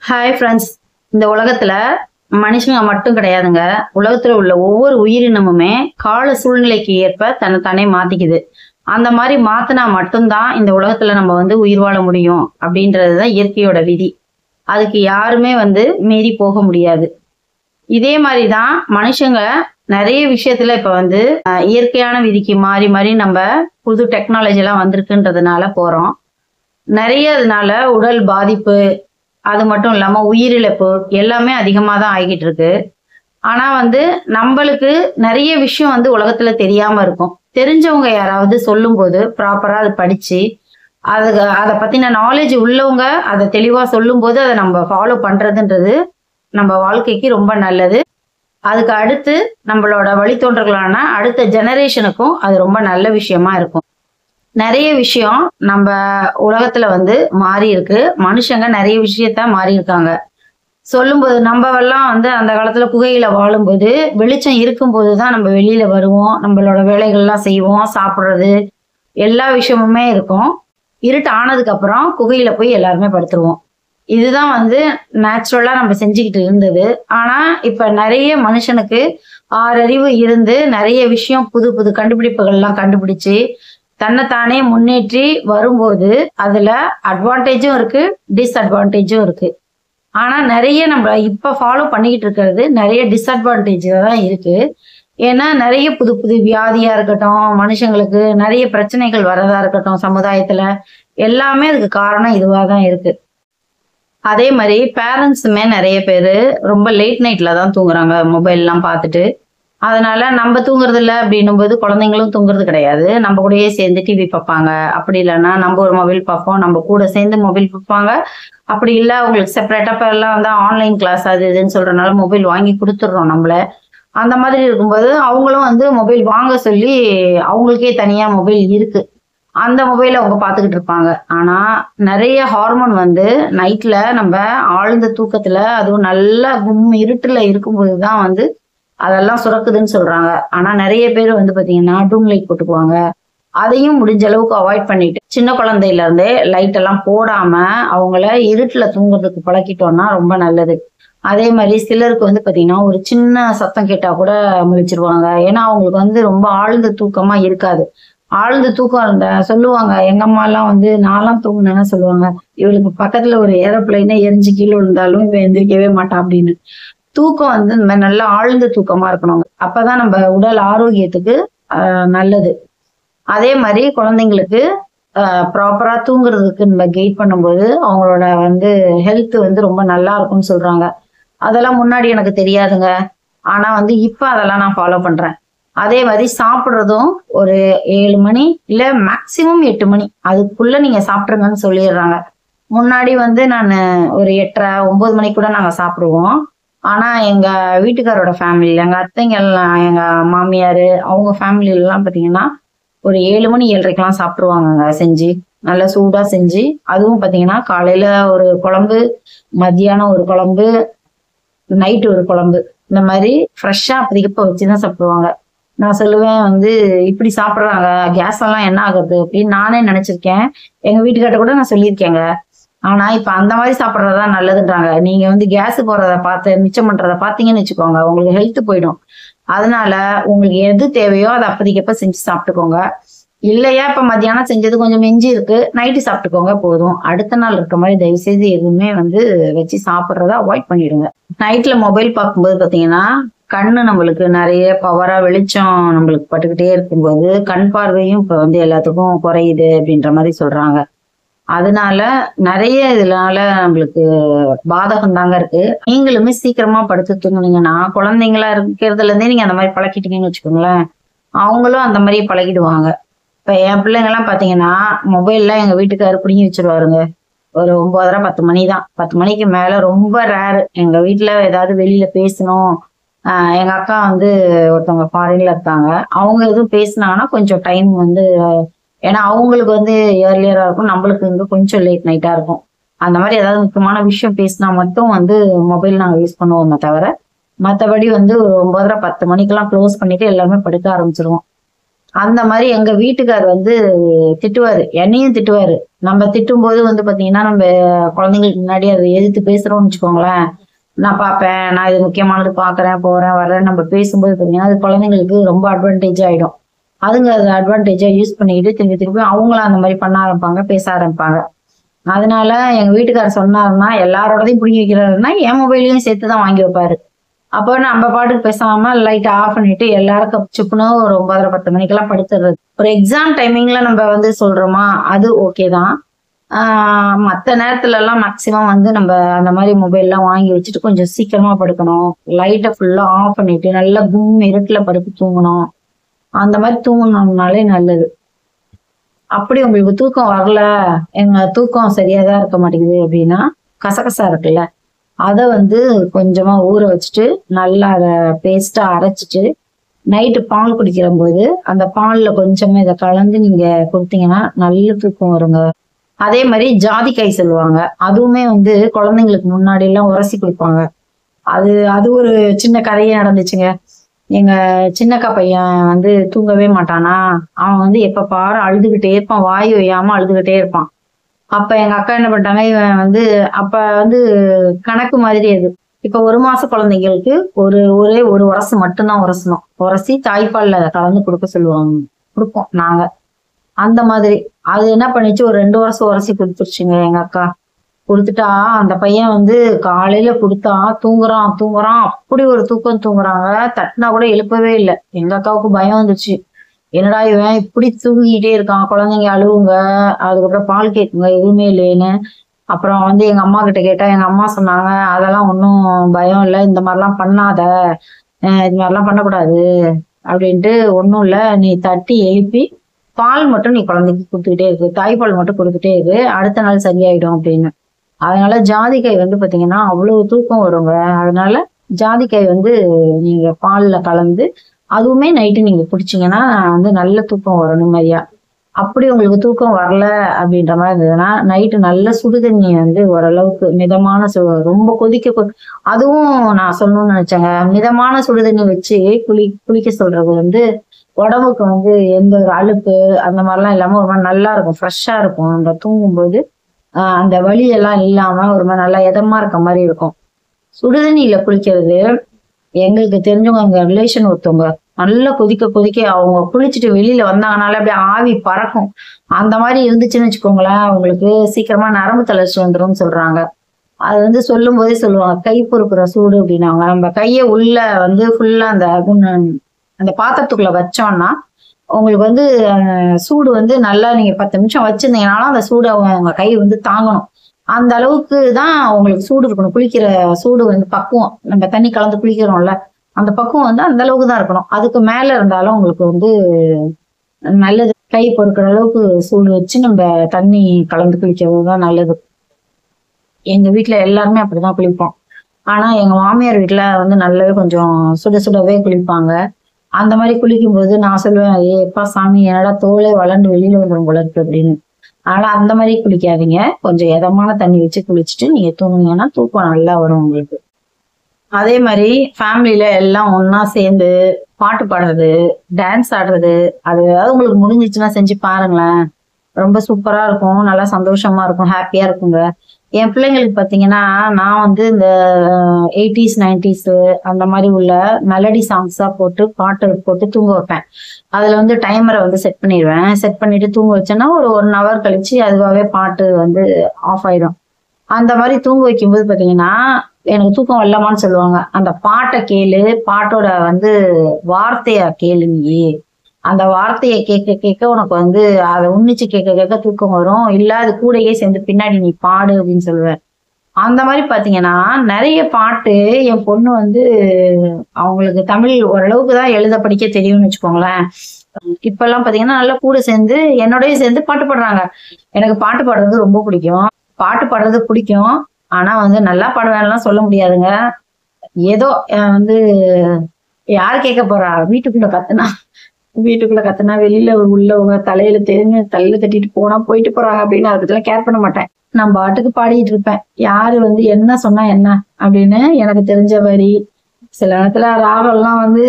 Hi friends. இந்த உலகத்துல மனுஷங்க மட்டும் கிடையாதுங்க. உலகத்துல உள்ள ஒவ்வொரு உயிரினமுமே கால சூழ்நிலைக்கு ஏற்ப தன்னை தானே மாத்திக்குது. அந்த மாதிரி மாத்தினா மட்டும்தான் இந்த உலகத்துல நம்ம உயிர் வாழ முடியும் அப்படின்றதுதான் இயற்கையோட விதி. அதுக்கு யாருமே மீறி போக முடியாது. இதே மாதிரிதான் மனுஷங்க நிறைய விஷயத்துல இப்ப இயற்கையான விதிக்கு மாறி மாறி நம்ம புது டெக்னாலஜி எல்லாம் வந்திருக்குன்றதுனால போறோம். நிறைய இதனால உடல் பாதிப்பு, அது மட்டும் இல்லாம உயிரிழப்பு எல்லாமே அதிகமா தான் ஆகிட்டு இருக்கு. ஆனா நம்மளுக்கு நிறைய விஷயம் உலகத்துல தெரியாம இருக்கும். தெரிஞ்சவங்க யாராவது சொல்லும்போது ப்ராப்பரா அதை படிச்சு அதை பத்தின நாலேஜ் உள்ளவங்க அதை தெளிவா சொல்லும்போது அதை நம்ம ஃபாலோ பண்றதுன்றது நம்ம வாழ்க்கைக்கு ரொம்ப நல்லது. அதுக்கு அடுத்து நம்மளோட வழித்தோன்றர்களான அடுத்த ஜெனரேஷனுக்கும் அது ரொம்ப நல்ல விஷயமா இருக்கும். நிறைய விஷயம் நம்ம உலகத்துல மாறி இருக்கு. மனுஷங்க நிறைய விஷயத்த மாறி இருக்காங்க. சொல்லும்போது நம்ம எல்லாம் அந்த காலத்துல குகையில வாழும்போது வெளிச்சம் இருக்கும்போது தான் நம்ம வெளியில வருவோம், நம்மளோட வேலைகள்லாம் செய்வோம், சாப்பிடுறது எல்லா விஷயமுமே இருக்கும். இருட்டு ஆனதுக்கு அப்புறம் குகையில போய் எல்லாருமே படுத்துருவோம். இதுதான் நேச்சுரலா நம்ம செஞ்சுக்கிட்டு இருந்தது. ஆனா இப்ப நிறைய மனுஷனுக்கு ஆறறிவு இருந்து நிறைய விஷயம் புது புது கண்டுபிடிப்புகள்லாம் கண்டுபிடிச்சு தன்னைத்தானே முன்னேற்றி வரும்போது அதுல அட்வான்டேஜும் இருக்கு, டிஸ்அட்வான்டேஜும் இருக்கு. ஆனா நிறைய நம்ம இப்ப ஃபாலோ பண்ணிக்கிட்டு இருக்கிறது நிறைய டிஸ்அட்வான்டேஜ் தான் இருக்கு. ஏன்னா நிறைய புது புது வியாதியா இருக்கட்டும், மனுஷங்களுக்கு நிறைய பிரச்சனைகள் வரதா இருக்கட்டும், சமுதாயத்துல எல்லாமே அதுக்கு காரணம் இதுவா தான் இருக்கு. அதே மாதிரி பேரண்ட்ஸுமே நிறைய பேரு ரொம்ப லேட் நைட்ல தான் தூங்குறாங்க மொபைல் எல்லாம் பார்த்துட்டு. அதனால நம்ம தூங்குறது இல்லை அப்படின்னும் போது குழந்தைங்களும் தூங்குறது கிடையாது. நம்ம கூடயே சேர்ந்து டிவி பார்ப்பாங்க. அப்படி இல்லைன்னா நம்ம ஒரு மொபைல் பார்ப்போம், நம்ம கூட சேர்ந்து மொபைல் பார்ப்பாங்க. அப்படி இல்லை அவங்களுக்கு செப்பரேட்டா இப்போ எல்லாம் ஆன்லைன் கிளாஸ் அது இதுன்னு சொல்றதுனால மொபைல் வாங்கி கொடுத்துட்றோம் நம்மள. அந்த மாதிரி இருக்கும்போது அவங்களும் மொபைல் வாங்க சொல்லி அவங்களுக்கே தனியா மொபைல் இருக்கு. அந்த மொபைலை அவங்க பார்த்துக்கிட்டு இருப்பாங்க. ஆனா நிறைய ஹார்மோன் நைட்ல நம்ம ஆழ்ந்த தூக்கத்துல அதுவும் நல்ல இருட்டுல இருக்கும்போது தான் அதெல்லாம் சுரக்குதுன்னு சொல்றாங்க. ஆனா நிறைய பேர் பாத்தீங்கன்னா டூம் லைட் போட்டுக்குவாங்க. அதையும் முடிஞ்ச அளவுக்கு அவாய்ட் பண்ணிட்டு சின்ன குழந்தையில இருந்தே லைட் எல்லாம் போடாம அவங்கள இருட்டுல தூங்குறதுக்கு பழக்கிட்டோம்னா ரொம்ப நல்லது. அதே மாதிரி சிலருக்கு பாத்தீங்கன்னா ஒரு சின்ன சத்தம் கேட்டா கூட முழிச்சிருவாங்க. ஏன்னா அவங்களுக்கு ரொம்ப ஆழ்ந்த தூக்கமா இருக்காது. ஆழ்ந்த தூக்கம் சொல்லுவாங்க. எங்க அம்மா எல்லாம் நான்லாம் தூங்குனேன்னா சொல்லுவாங்க, இவளுக்கு பக்கத்துல ஒரு ஏரோப்ளைனே எரிஞ்சு கீழே விழுந்தாலும் இவன் எந்திரிக்கவே மாட்டான் அப்படின்னு. தூக்கம் இந்த மாதிரி நல்லா ஆழ்ந்த தூக்கமா இருக்கணும். அப்பதான் நம்ம உடல் ஆரோக்கியத்துக்கு நல்லது. அதே மாதிரி குழந்தைங்களுக்கு ப்ராப்பரா தூங்குறதுக்கு நம்ம கைட் பண்ணும்போது அவங்களோட ஹெல்த் ரொம்ப நல்லா இருக்கும்னு சொல்றாங்க. அதெல்லாம் முன்னாடி எனக்கு தெரியாதுங்க. ஆனா இப்ப அதெல்லாம் நான் ஃபாலோ பண்றேன். அதே மாதிரி சாப்பிட்றதும் ஒரு 7 மணி இல்ல மேக்சிமம் 8 மணி அதுக்குள்ள நீங்க சாப்பிட்ருங்கன்னு சொல்லிடுறாங்க. முன்னாடி நான் ஒரு 8:30 9 மணிக்கு கூட நாங்க சாப்பிடுவோம். ஆனா எங்க வீட்டுக்காரோட ஃபேமிலி, எங்க அத்தைங்க எல்லாம், எங்க மாமியார் அவங்க ஃபேமிலில எல்லாம் பாத்தீங்கன்னா ஒரு 7 மணி 7:30க்கெல்லாம் சாப்பிட்டுருவாங்கங்க. செஞ்சு நல்லா சூடா செஞ்சு, அதுவும் பாத்தீங்கன்னா காலையில ஒரு குழம்பு, மத்தியானம் ஒரு குழம்பு, நைட்டு ஒரு குழம்பு, இந்த மாதிரி ஃப்ரெஷ்ஷா அப்போதைக்கு வச்சுதான் சாப்பிடுவாங்க. நான் சொல்லுவேன் இப்படி சாப்பிட்றாங்க, கேஸ் எல்லாம் என்ன ஆகுது அப்படின்னு நானே நினைச்சிருக்கேன். எங்க வீட்டுக்கார்ட்ட கூட நான் சொல்லியிருக்கேங்க. ஆனா இப்ப அந்த மாதிரி சாப்பிட்றதா நல்லதுன்றாங்க. நீங்க கேஸ் போறத பார்த்து மிச்சம் பண்றத பாத்தீங்கன்னு வச்சுக்கோங்க, உங்களுக்கு ஹெல்த் போயிடும். அதனால உங்களுக்கு எது தேவையோ அதை அப்போதைக்கப்ப செஞ்சு சாப்பிட்டுக்கோங்க. இல்லையா இப்ப மத்தியானம் செஞ்சது கொஞ்சம் மிஞ்சி இருக்கு, நைட்டு சாப்பிட்டுக்கோங்க போதும். அடுத்த நாள் இருக்க மாதிரி தயவு செய்து எதுவுமே வச்சு சாப்பிட்றத அவாய்ட் பண்ணிடுங்க. நைட்ல மொபைல் பார்க்கும்போது பாத்தீங்கன்னா கண்ணு நம்மளுக்கு நிறைய பவரா வெளிச்சம் நம்மளுக்கு பட்டுக்கிட்டே இருக்கும்போது கண் பார்வையும் இப்ப எல்லாத்துக்கும் குறையுது அப்படின்ற மாதிரி சொல்றாங்க. அதனால நிறைய இதனால நம்மளுக்கு பாதகம் தாங்க இருக்கு. நீங்களுமே சீக்கிரமா படுத்து தூங்குனீங்கன்னா குழந்தைங்களா இருக்கிறதுல இருந்தே நீங்க அந்த மாதிரி பழக்கிட்டீங்கன்னு வச்சுக்கோங்களேன், அவங்களும் அந்த மாதிரி பழகிடுவாங்க. இப்ப என் பிள்ளைங்க எல்லாம் பாத்தீங்கன்னா மொபைல்ல எங்க வீட்டுக்காரரு பிடிங்கி வச்சிருவாருங்க. ஒரு 9:30 10 மணி தான். 10 மணிக்கு மேல ரொம்ப ரேரு. எங்க வீட்டுல ஏதாவது வெளியில பேசணும், எங்க அக்கா ஒருத்தவங்க ஃபாரின்ல இருக்காங்க, அவங்க எதுவும் பேசினாங்கன்னா கொஞ்சம் டைம் ஏன்னா அவங்களுக்கு ஏர்லியரா இருக்கும், நம்மளுக்கு கொஞ்சம் லேட் நைட்டா இருக்கும். அந்த மாதிரி ஏதாவது முக்கியமான விஷயம் பேசினா மட்டும் மொபைல் நாங்க யூஸ் பண்ணுவோமே தவிர மற்றபடி ஒரு 9:30 10 மணிக்கெல்லாம் க்ளோஸ் பண்ணிட்டு எல்லாருமே படுக்க ஆரம்பிச்சிருவோம். அந்த மாதிரி எங்க வீட்டுக்கார் வந்து திட்டுவாரு, என்னையும் திட்டுவாரு. நம்ம திட்டும் போது வந்து பாத்தீங்கன்னா நம்ம குழந்தைங்களுக்கு முன்னாடி அதை எதிர்த்து பேசுறோம்னு வச்சுக்கோங்களேன். நான் பார்ப்பேன், நான் இது முக்கியமானது பாக்குறேன், போறேன், வர்றேன் நம்ம பேசும்போது பாத்தீங்கன்னா அது குழந்தைங்களுக்கு ரொம்ப அட்வான்டேஜ் ஆயிடும். அதுங்க அதை அட்வான்டேஜா யூஸ் பண்ணிக்கிட்டு திருப்பி திருப்பி அவங்களும் அந்த மாதிரி பண்ண ஆரம்பிப்பாங்க, பேச ஆரம்பிப்பாங்க. அதனால எங்க வீட்டுக்காரர் சொன்னாருன்னா எல்லாரோடதையும் பிடிங்கி வைக்கிறாருன்னா என் மொபைலையும் சேர்த்துதான் வாங்கி வைப்பாரு. அப்போ நம்ம பாட்டுக்கு பேசாம லைட் ஆஃப் பண்ணிட்டு எல்லாரும் கப்சுப்புன்னு ஒரு 9:30 10 மணிக்கெல்லாம் படுத்துறது. ஒரு எக்ஸாம் டைமிங்ல நம்ம வந்து சொல்றோமா, அது ஓகே தான். மற்ற நேரத்துல எல்லாம் மேக்சிமம் வந்து நம்ம அந்த மாதிரி மொபைல் எல்லாம் வாங்கி வச்சுட்டு கொஞ்சம் சீக்கிரமா படுக்கணும். லைட்டை ஃபுல்லா ஆஃப் பண்ணிட்டு நல்லா கும் இருட்டுல படுத்து தூங்கணும். அந்த மாதிரி தூங்கணும்னாலே நல்லது. அப்படி உங்களுக்கு தூக்கம் வரல, எங்க தூக்கம் சரியாதான் இருக்க மாட்டேங்குது அப்படின்னா, கசகசா இருக்குல்ல, அதை வந்து கொஞ்சமா ஊற வச்சுட்டு நல்லா அதை பேஸ்டா அரைச்சிட்டு நைட்டு பால் குடிக்கிற போது அந்த பால்ல கொஞ்சமா இதை கலந்து நீங்க கொடுத்தீங்கன்னா நல்ல தூக்கம் வருங்க. அதே மாதிரி ஜாதிக்காய் சொல்லுவாங்க, அதுவுமே வந்து குழந்தைங்களுக்கு முன்னாடி எல்லாம் உரசி கொடுப்பாங்க. அது அது ஒரு சின்ன கதையே நடந்துச்சுங்க. எங்க சின்னக்கா பையன் வந்து தூங்கவே மாட்டானா, அவன் வந்து எப்ப பாரு அழுதுகிட்டே இருப்பான், வாய் வையாம அழுதுகிட்டே இருப்பான். அப்ப எங்க அக்கா என்ன பண்ணிட்டாங்க, இவன் வந்து அப்ப வந்து கணக்கு மாதிரி அது. இப்ப 1 மாச குழந்தைங்களுக்கு ஒரே ஒரு உரசு மட்டும்தான் உரசணும். உரசி தாய்ப்பால்ல அதை கலந்து கொடுக்க சொல்லுவாங்க, கொடுப்போம் நாங்க. அந்த மாதிரி அது என்ன பண்ணிச்சு, ஒரு 2 வருஷம் உரசி கொடுத்துருச்சுங்க எங்க அக்கா. கொடுத்துட்டா அந்த பையன் வந்து காலையில கொடுத்தா தூங்குறான் தூங்குறான், அப்படி ஒரு தூக்கம் தூங்குறாங்க. தட்டினா கூட எழுப்பவே இல்லை. எங்க அக்காவுக்கு பயம் வந்துச்சு, என்னடா இவன் இப்படி தூங்கிட்டே இருக்கான், குழந்தைங்க அழுவுங்க, அதுக்கப்புறம் பால் கேட்குங்க, எதுவுமே இல்லைன்னு. அப்புறம் வந்து எங்க அம்மா கிட்ட கேட்டா எங்க அம்மா சொன்னாங்க, அதெல்லாம் ஒன்றும் பயம் இல்லை, இந்த மாதிரிலாம் பண்ணாத, இது மாதிரிலாம் பண்ணக்கூடாது அப்படின்ட்டு. ஒன்றும் இல்லை, நீ தட்டி எழுப்பி பால் மட்டும் நீ குழந்தைக்கு கொடுத்துக்கிட்டே இருக்கு, தாய்ப்பால் மட்டும் கொடுத்துட்டே இருக்கு, அடுத்த நாள் சரியாயிடும் அப்படின்னு. அதனால ஜாதிக்காய் வந்து பாத்தீங்கன்னா அவ்வளவு தூக்கம் வருங்க. அதனால ஜாதிக்காய் வந்து நீங்க பால்ல கலந்து அதுவுமே நைட்டு நீங்க குடிச்சீங்கன்னா வந்து நல்ல தூக்கம் வரும் நிம்மதியா. அப்படி உங்களுக்கு தூக்கம் வரல அப்படின்ற மாதிரி இருந்ததுன்னா நைட்டு நல்ல சுடுதண்ணி வந்து ஓரளவுக்கு மிதமான ரொம்ப அதுவும் நான் சொல்லணும்னு நினைச்சேங்க, மிதமான சுடுதண்ணி வச்சு குளிக்க சொல்றது வந்து உடம்புக்கு வந்து எந்த ஒரு அலுப்பு அந்த மாதிரிலாம் இல்லாம ஒரு மாதிரி நல்லா இருக்கும், ஃப்ரெஷ்ஷா இருக்கும். அந்த தூங்கும்போது அந்த வலி எல்லாம் இல்லாம ஒரு மாதிரி நல்லா இதமா இருக்க மாதிரி இருக்கும். சுடுதண்ணியில குளிக்கிறது எங்களுக்கு தெரிஞ்சவங்க அங்க ரிலேஷன் ஒருத்தவங்க நல்லா கொதிக்க அவங்க குளிச்சுட்டு வெளியில வந்தாங்கனால அப்படியே ஆவி பறக்கும். அந்த மாதிரி இருந்துச்சுன்னு வச்சுக்கோங்களேன், அவங்களுக்கு சீக்கிரமா நரம்பு தளர்ச்சி வந்துரும்னு சொல்றாங்க. அது வந்து சொல்லும் போதே சொல்லுவாங்க, கை பொறுக்கிற சூடு அப்படின்னாங்க. நம்ம கையை உள்ள வந்து ஃபுல்லா அந்த பாத்திரத்துக்குள்ள வச்சோம்னா உங்களுக்கு வந்து சூடு வந்து நல்லா நீங்க 10 நிமிஷம் வச்சிருந்தீங்கனாலும் அந்த சூடு அவங்க கை வந்து தாங்கணும். அந்த அளவுக்கு தான் உங்களுக்கு சூடு இருக்கணும். குளிக்கிற சூடு வந்து பக்குவம், நம்ம தண்ணி கலந்து குளிக்கிறோம்ல அந்த பக்குவம் வந்து அந்த அளவுக்கு தான் இருக்கணும். அதுக்கு மேல இருந்தாலும் உங்களுக்கு வந்து நல்லது. கை பொறுக்கிற அளவுக்கு சூடு வச்சு நம்ம தண்ணி கலந்து குளிக்கிறது தான் நல்லது. எங்க வீட்டுல எல்லாருமே அப்படிதான் குளிப்போம். ஆனா எங்க மாமியார் வீட்டுல வந்து நல்லாவே கொஞ்சம் சுடவே குளிப்பாங்க. அந்த மாதிரி குளிக்கும் போது நான் சொல்லுவேன், எப்பா சாமி என்னடா தோலே வளர்ந்து வெளியில வந்துடும் போல இருக்கு அப்படின்னு. ஆனா அந்த மாதிரி குளிக்காதீங்க, கொஞ்சம் இதமான தண்ணி வச்சு குளிச்சுட்டு நீங்க தூங்குனீங்கன்னா தூக்கம் நல்லா வரும் உங்களுக்கு. அதே மாதிரி ஃபேமிலியில எல்லாம் ஒன்னா சேர்ந்து பாட்டு பாடுறது, டான்ஸ் ஆடுறது, அது ஏதாவது உங்களுக்கு முடிஞ்சிச்சுன்னா செஞ்சு பாருங்களேன், ரொம்ப சூப்பரா இருக்கும், நல்லா சந்தோஷமா இருக்கும், ஹாப்பியா இருக்குங்க. என் பிள்ளைங்களுக்கு பாத்தீங்கன்னா நான் வந்து இந்த 80s 90s அந்த மாதிரி உள்ள மெலடி சாங்ஸா பாட்டு போட்டு தூங்க வைப்பேன். அதுல வந்து டைமரை வந்து செட் பண்ணிடுவேன். செட் பண்ணிட்டு தூங்க வச்சேன்னா ஒரு 1 hour கழிச்சு அதுவாகவே பாட்டு வந்து ஆஃப் ஆயிடும். அந்த மாதிரி தூங்க வைக்கும்போது பாத்தீங்கன்னா எனக்கு தூக்கம் வரலமான்னு சொல்லுவாங்க. அந்த பாட்டை கேளு, பாட்டோட வந்து வார்த்தையா கேளு, நீ அந்த வார்த்தையை கேட்க கேட்க உனக்கு வந்து அதை உன்னிச்சு கேட்க கேட்க தூக்கம் வரும், இல்ல அது கூடயே சேர்ந்து பின்னாடி நீ பாடு அப்படின்னு சொல்லுவேன். அந்த மாதிரி பாத்தீங்கன்னா நிறைய பாட்டு என் பொண்ணு வந்து அவங்களுக்கு தமிழ் ஓரளவுக்கு தான் எழுத படிக்க தெரியும்னு வச்சுக்கோங்களேன். இப்ப எல்லாம் பாத்தீங்கன்னா நல்லா கூட சேர்ந்து என்னோடய சேர்ந்து பாட்டு பாடுறாங்க. எனக்கு பாட்டு பாடுறது ரொம்ப பிடிக்கும், பாட்டு பாடுறது பிடிக்கும். ஆனா வந்து நல்லா பாடுவேன்லாம் சொல்ல முடியாதுங்க. ஏதோ வந்து யாரு கேட்க போறா, வீட்டுக்குள்ள கத்துனா வெளியில உள்ளவங்க தலையில தட்டிட்டு போனா போயிட்டு போறாங்க அப்படின்னு அதை பத்திலாம் கேர் பண்ண மாட்டேன். நான் பாட்டுக்கு பாடிட்டு இருப்பேன். யாரு வந்து என்ன சொன்னா என்ன அப்படின்னு எனக்கு தெரிஞ்ச வரி சில நேரத்துல ராகம்லாம் வந்து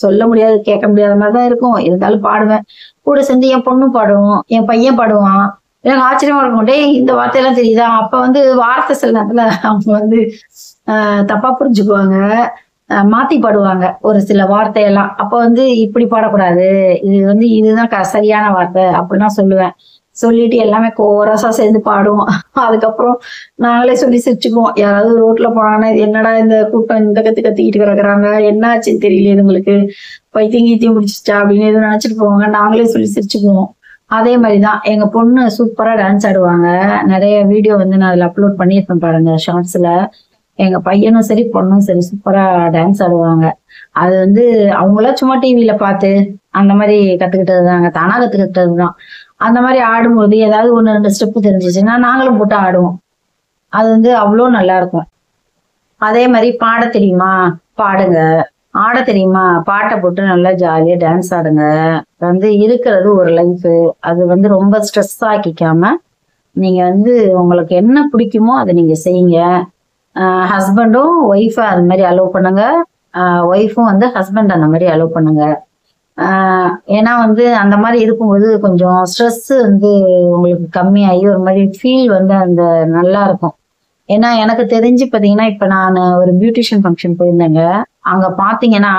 சொல்ல முடியாது, கேட்க முடியாத மாதிரிதான் இருக்கும். இருந்தாலும் பாடுவேன். கூட சேர்ந்து என் பொண்ணும் பாடுவோம், என் பையன் பாடுவான். எனக்கு ஆச்சரியமா இருக்கும், டேய் இந்த வார்த்தையெல்லாம் தெரியுதா? அப்ப வந்து வார்த்தை சில நேரத்துல அவங்க வந்து தப்பா புரிஞ்சுக்குவாங்க, மாத்தி பாடுவாங்க ஒரு சில வார்த்தையெல்லாம். அப்ப வந்து இப்படி பாடக்கூடாது, இது வந்து இதுதான் சரியான வார்த்தை அப்படிலாம் சொல்லுவேன். சொல்லிட்டு எல்லாமே கோரஸா சேர்ந்து பாடுவோம். அதுக்கப்புறம் நாங்களே சொல்லி சிரிச்சுக்குவோம். யாராவது ரோட்ல போனாங்கன்னா, இது என்னடா இந்த கூட்டம் இந்த கத்திக்கிட்டு கிடக்குறாங்க, என்ன ஆச்சுன்னு தெரியல, இதுங்களுக்கு பைத்தியம் கீத்தியம் பிடிச்சிச்சா அப்படின்னு எதுவும் நினைச்சிட்டு போவாங்க. நாங்களே சொல்லி சிரிச்சுக்குவோம். அதே மாதிரிதான் எங்க பொண்ணு சூப்பரா டான்ஸ் ஆடுவாங்க. நிறைய வீடியோ வந்து நான் அதுல அப்லோட் பண்ணியிருப்பேன் பாருங்க, ஷார்ட்ஸ்ல. எங்க பையனும் சரி பொண்ணும் சரி சூப்பரா டான்ஸ் ஆடுவாங்க. அது வந்து அவங்களாம் சும்மா டிவியில பார்த்து அந்த மாதிரி கத்துக்கிட்டதுதாங்க, தானா கத்துக்கிட்டதுதான். அந்த மாதிரி ஆடும்போது ஏதாவது 1-2 ஸ்டெப் தெரிஞ்சிச்சுன்னா நாங்களும் போட்டு ஆடுவோம். அது வந்து அவ்வளோ நல்லா இருக்கும். அதே மாதிரி பாட தெரியுமா, பாடுங்க. ஆட தெரியுமா, பாட்டை போட்டு நல்லா ஜாலியா டான்ஸ் ஆடுங்க. வந்து இருக்கிறது ஒரு லைஃப். அது வந்து ரொம்ப ஸ்ட்ரெஸ் ஆக்கிக்காம நீங்க வந்து உங்களுக்கு என்ன பிடிக்குமோ அதை நீங்க செய்யுங்க. ஹஸ்பண்டும் ஒய்ஃபை அது மாதிரி அலோவ் பண்ணுங்க, ஒய்ஃபும் வந்து ஹஸ்பண்ட் அந்த மாதிரி அலோவ் பண்ணுங்க. ஏன்னா வந்து அந்த மாதிரி இருக்கும்போது கொஞ்சம் ஸ்ட்ரெஸ் வந்து உங்களுக்கு கம்மியாகி ஒரு மாதிரி ஃபீல் வந்து அந்த நல்லா இருக்கும். ஏன்னா எனக்கு தெரிஞ்சு பார்த்தீங்கன்னா, இப்போ நான் ஒரு பியூட்டிஷியன் ஃபங்க்ஷன் போயிருந்தேங்க. அங்கே பார்த்தீங்கன்னா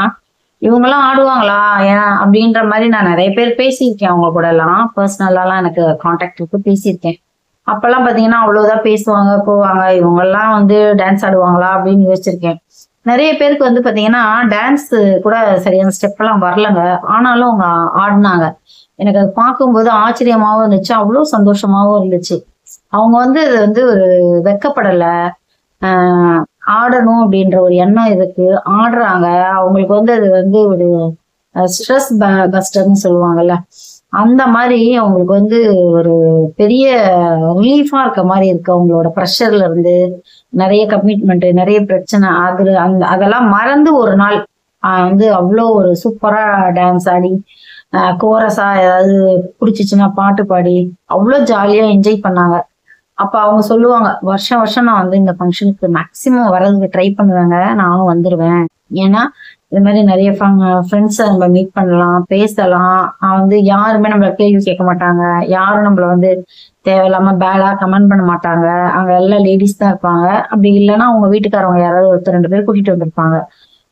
இவங்கெல்லாம் ஆடுவாங்களா ஏன் அப்படின்ற மாதிரி நான் நிறைய பேர் பேசியிருக்கேன். அவங்க கூட எல்லாம் பர்சனலாலாம் எனக்கு கான்டாக்ட் இருக்கு, பேசியிருக்கேன். அப்பெல்லாம் பார்த்தீங்கன்னா அவ்வளோதான் பேசுவாங்க போவாங்க. இவங்கெல்லாம் வந்து டான்ஸ் ஆடுவாங்களா அப்படின்னு யோசிச்சிருக்கேன். நிறைய பேருக்கு வந்து பாத்தீங்கன்னா டான்ஸ் கூட சரியான ஸ்டெப் எல்லாம் வரலங்க, ஆனாலும் அவங்க ஆடினாங்க. எனக்கு அது பார்க்கும்போது ஆச்சரியமாவும் இருந்துச்சு, அவ்வளோ சந்தோஷமாவும் இருந்துச்சு. அவங்க வந்து அது வந்து ஒரு வெக்கப்படல, ஆடணும் அப்படின்ற ஒரு எண்ணம் இருக்கு, ஆடுறாங்க. அவங்களுக்கு வந்து அது வந்து ஒரு ஸ்ட்ரெஸ் பஸ்டர்ன்னு சொல்லுவாங்கல்ல, அந்த மாதிரி அவங்களுக்கு வந்து ஒரு பெரிய ரிலீஃபா இருக்க மாதிரி இருக்கு. அவங்களோட ப்ரெஷர்ல இருந்து நிறைய கமிட்மெண்ட், நிறைய பிரச்சனை, அதெல்லாம் மறந்து ஒரு நாள் வந்து அவ்வளோ ஒரு சூப்பரா டான்ஸ் ஆடி கோரஸா ஏதாவது பிடிச்சிச்சுன்னா பாட்டு பாடி அவ்வளோ ஜாலியா என்ஜாய் பண்ணாங்க. அப்ப அவங்க சொல்லுவாங்க, வருஷம் வருஷம் நான் வந்து இந்த ஃபங்க்ஷனுக்கு மேக்சிமம் வர்றதுக்கு ட்ரை பண்ணுவேங்க, நானும் வந்துடுவேன். ஏன்னா இது மாதிரி நிறைய ஃப்ரெண்ட்ஸை நம்ம மீட் பண்ணலாம், பேசலாம். வந்து யாருமே நம்மள கேள்வி கேட்க மாட்டாங்க, யாரும் நம்மள வந்து தேவையில்லாம பேடா கமெண்ட் பண்ண மாட்டாங்க. அங்க எல்லாம் லேடிஸ் தான் இருப்பாங்க. அப்படி இல்லைன்னா அவங்க வீட்டுக்காரவங்க யாராவது 1-2 பேர் கூட்டிட்டு வந்திருப்பாங்க.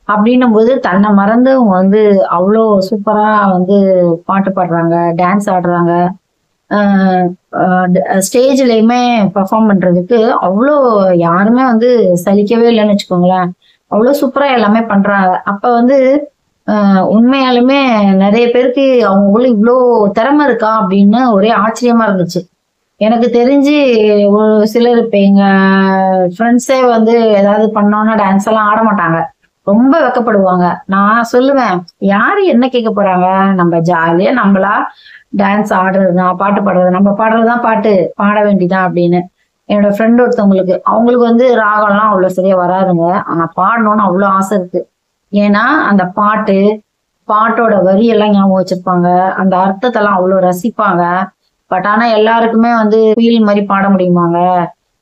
அப்படின்னும் போது தன்னை மறந்து அவங்க வந்து அவ்வளோ சூப்பரா வந்து பாட்டு பாடுறாங்க, டான்ஸ் ஆடுறாங்க. ஸ்டேஜ்லயுமே பெர்ஃபார்ம் பண்றதுக்கு அவ்வளோ யாருமே வந்து சலிக்கவே இல்லைன்னு வச்சுக்கோங்களேன். அவ்வளோ சூப்பரா எல்லாமே பண்றாங்க. அப்ப வந்து உண்மையாலுமே நிறைய பேருக்கு அவங்களுக்குள்ள இவ்வளோ திறமை இருக்கா அப்படின்னு ஒரே ஆச்சரியமா இருந்துச்சு. எனக்கு தெரிஞ்சு ஒரு சிலர் இப்ப எங்க ஃப்ரெண்ட்ஸே வந்து ஏதாவது பண்ணோம்னா டான்ஸ் எல்லாம் ஆட மாட்டாங்க, ரொம்ப வெக்கப்படுவாங்க. நான் சொல்லுவேன், யாரு என்ன கேட்க போறாங்க, நம்ம ஜாலியா நம்மளா டான்ஸ் ஆடுறதுதான், பாட்டு பாடுறது, நம்ம பாடுறதுதான் பாட்டு பாட வேண்டிதான் அப்படின்னு. என்னோட ஃப்ரெண்ட் ஒருத்தவங்களுக்கு, அவங்களுக்கு வந்து ராகம்லாம் அவ்வளவு சரியா வராதுங்க, ஆனா பாடணும்னு அவ்வளவு ஆசை இருக்கு. ஏன்னா அந்த பாட்டோட வரி எல்லாம் ஞாபகம் வச்சிருப்பாங்க, அந்த அர்த்தத்தெல்லாம் அவ்வளவு ரசிப்பாங்க. பட் ஆனா எல்லாருக்குமே வந்து ஃபீல் மாதிரி பாட முடியுமாங்க?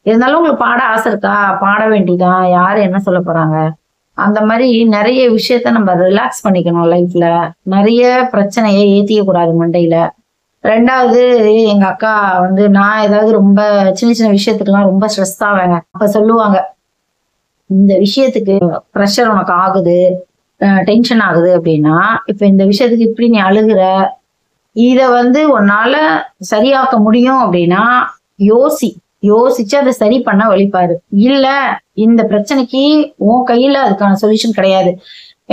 இருந்தாலும் உங்களுக்கு பாட ஆசை இருக்கா, பாட வேண்டிதான், யாரு என்ன சொல்ல போறாங்க? அந்த மாதிரி நிறைய விஷயத்த நம்ம ரிலாக்ஸ் பண்ணிக்கணும் லைஃப்ல. நிறைய பிரச்சனையை ஏத்திக்க கூடாது மண்டையில. 2வது, எங்க அக்கா வந்து நான் ஏதாவது ரொம்ப சின்ன சின்ன விஷயத்துக்குலாம் ரொம்ப ஸ்ட்ரெஸ் ஆவேங்க. அப்ப சொல்லுவாங்க, இந்த விஷயத்துக்கு ப்ரெஷர் உனக்கு ஆகுது, டென்ஷன் ஆகுது அப்படின்னா, இப்ப இந்த விஷயத்துக்கு இப்படி நீ அழுகுற, இத வந்து உன்னால சரியாக்க முடியும் அப்படின்னா யோசிச்சு அதை சரி பண்ண வழிபாரு. இல்ல இந்த பிரச்சனைக்கு உன் கையில அதுக்கான சொல்யூஷன் கிடையாது.